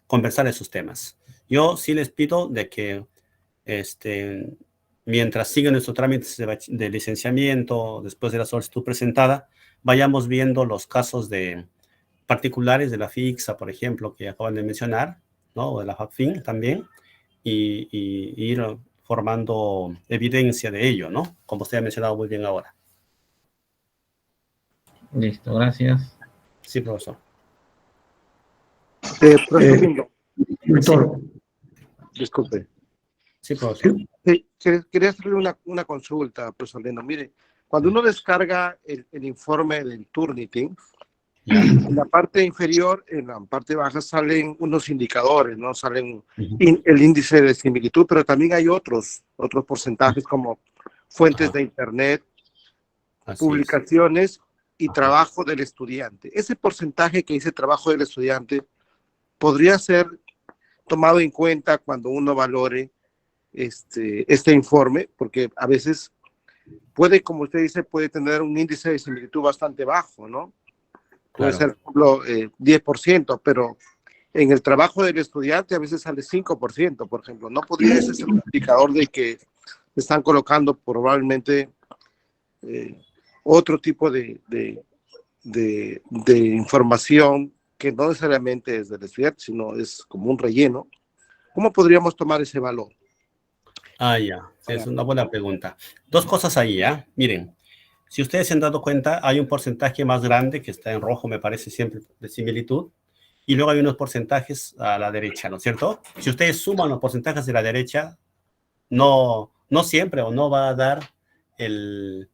conversar esos temas. Yo sí les pido de que mientras siguen nuestros trámites de licenciamiento, después de la solicitud presentada, vayamos viendo los casos particulares de la FICSA, por ejemplo, que acaban de mencionar, ¿no? O de la FACFIN también, y ir formando evidencia de ello, ¿no? Como usted ha mencionado muy bien ahora. Listo, gracias. Sí, profesor. Profesor, Doctor. disculpe. Sí, profesor. Quería hacerle una consulta, profesor Leno. Mire, cuando uno descarga el informe del Turnitin, en la parte inferior, en la parte baja, salen unos indicadores, ¿no? Salen el índice de similitud, pero también hay otros porcentajes como fuentes de Internet, publicaciones y trabajo del estudiante. Ese porcentaje que dice trabajo del estudiante podría ser tomado en cuenta cuando uno valore este informe, porque a veces puede, como usted dice, puede tener un índice de similitud bastante bajo, ¿no? Puede ser, por ejemplo, 10%, pero en el trabajo del estudiante a veces sale 5%, por ejemplo. ¿No podría ese ser un indicador de que están colocando probablemente otro tipo de información que no necesariamente es del estudiante, sino es como un relleno? ¿Cómo podríamos tomar ese valor? Ya, es una buena pregunta. Dos cosas ahí, ¿ya? Miren, si ustedes se han dado cuenta, hay un porcentaje más grande que está en rojo, me parece siempre, de similitud, y luego hay unos porcentajes a la derecha, ¿no es cierto? Si ustedes suman los porcentajes de la derecha, no siempre o no va a dar el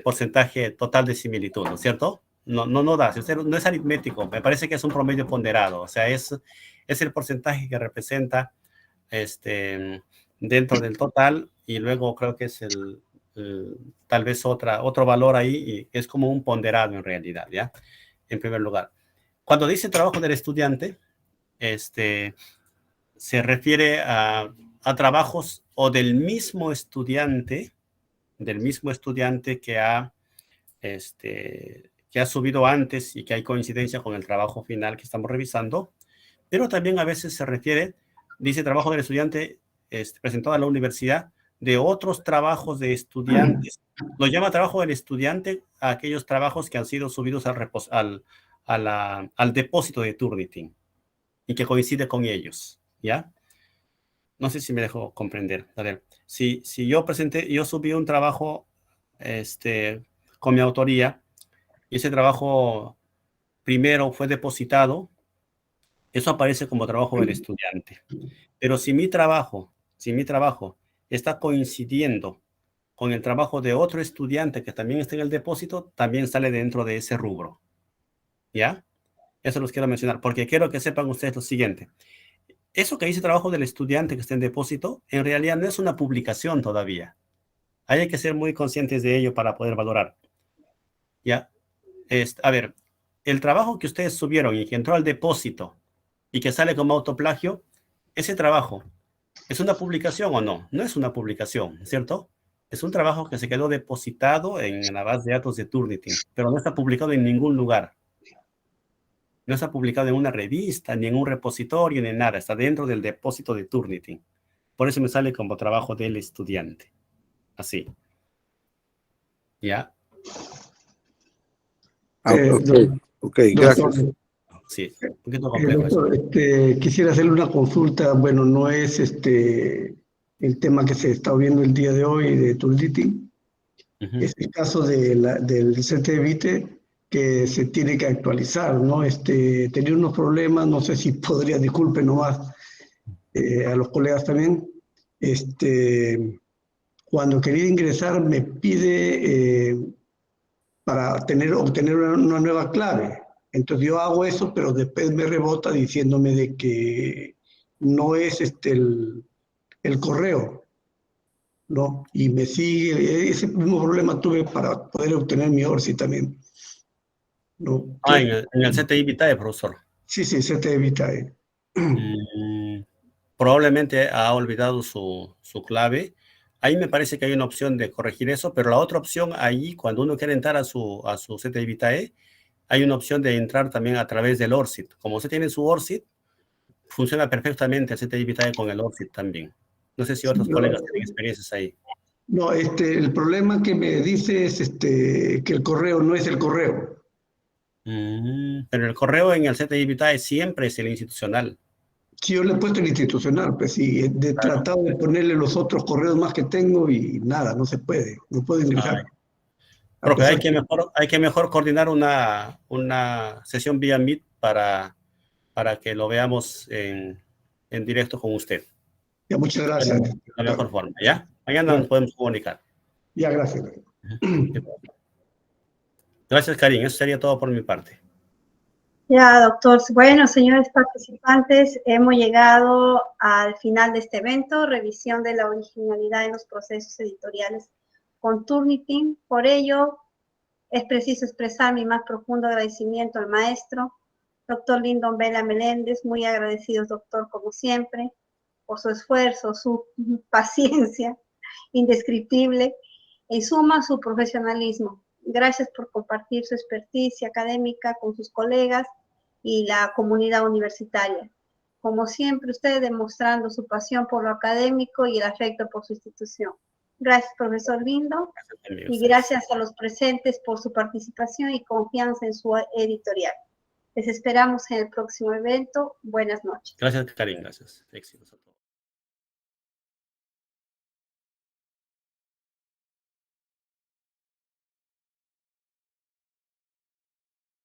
porcentaje total de similitud, ¿no es cierto? No da, si usted no es aritmético, me parece que es un promedio ponderado, o sea, es el porcentaje que representa dentro del total, y luego creo que es tal vez otro valor ahí, y es como un ponderado en realidad, ¿ya? En primer lugar. Cuando dice trabajo del estudiante, se refiere a trabajos o del mismo estudiante que ha subido antes y que hay coincidencia con el trabajo final que estamos revisando, pero también a veces se refiere, dice trabajo del estudiante presentado a la universidad, de otros trabajos de estudiantes. Lo llama trabajo del estudiante a aquellos trabajos que han sido subidos al depósito de Turnitin y que coincide con ellos, ¿ya? No sé si me dejo comprender. A ver, si yo subí un trabajo con mi autoría y ese trabajo primero fue depositado, eso aparece como trabajo del estudiante. Pero si mi trabajo está coincidiendo con el trabajo de otro estudiante que también está en el depósito, también sale dentro de ese rubro. ¿Ya? Eso los quiero mencionar, porque quiero que sepan ustedes lo siguiente. Eso que dice trabajo del estudiante que está en depósito, en realidad no es una publicación todavía. Hay que ser muy conscientes de ello para poder valorar. ¿Ya? A ver, el trabajo que ustedes subieron y que entró al depósito y que sale como autoplagio, ese trabajo, ¿es una publicación o no? No es una publicación, ¿cierto? Es un trabajo que se quedó depositado en la base de datos de Turnitin, pero no está publicado en ningún lugar. No está publicado en una revista, ni en un repositorio, ni en nada. Está dentro del depósito de Turnitin. Por eso me sale como trabajo del estudiante. Así. ¿Ya? Ok, gracias. Sí, un poquito complejo Doctor, quisiera hacerle una consulta. Bueno, no es el tema que se está viendo el día de hoy de Turnitin. Es el caso del CTVite que se tiene que actualizar, ¿no? Tenía unos problemas, no sé si podría, disculpen nomás, a los colegas también. Cuando quería ingresar me pide para obtener una nueva clave. Entonces yo hago eso, pero después me rebota diciéndome de que no es el correo, ¿no? Y me sigue, ese mismo problema tuve para poder obtener mi ORCID también. ¿No? En el CTI Vitae, profesor. Sí, CTI Vitae. Probablemente ha olvidado su clave. Ahí me parece que hay una opción de corregir eso, pero la otra opción ahí, cuando uno quiere entrar a su CTI Vitae, hay una opción de entrar también a través del ORCID. Como usted tiene su ORCID, funciona perfectamente el CTI Vitae con el ORCID también. No sé si otros colegas tienen experiencias ahí. No, el problema que me dice es que el correo no es el correo. Pero el correo en el CTI Vitae siempre es el institucional. Sí, yo le he puesto el institucional, pues sí, he tratado de ponerle los otros correos más que tengo y nada, no se puede, no puedo ingresar. Profe, hay que mejor coordinar una sesión vía Meet para que lo veamos en directo con usted. Ya, muchas gracias. De la mejor forma, ¿ya? Mañana nos podemos comunicar. Ya, gracias. Gracias, Karin. Eso sería todo por mi parte. Ya, doctor. Bueno, señores participantes, hemos llegado al final de este evento, revisión de la originalidad en los procesos editoriales con Turnitin. Por ello, es preciso expresar mi más profundo agradecimiento al maestro, doctor Lyndon Vela Meléndez, muy agradecidos, doctor, como siempre, por su esfuerzo, su paciencia indescriptible, en suma, su profesionalismo. Gracias por compartir su experticia académica con sus colegas y la comunidad universitaria. Como siempre, ustedes demostrando su pasión por lo académico y el afecto por su institución. Gracias, profesor Lindo, y gracias a los presentes por su participación y confianza en su editorial. Les esperamos en el próximo evento. Buenas noches. Gracias, Karin. Gracias. Éxitos a todos.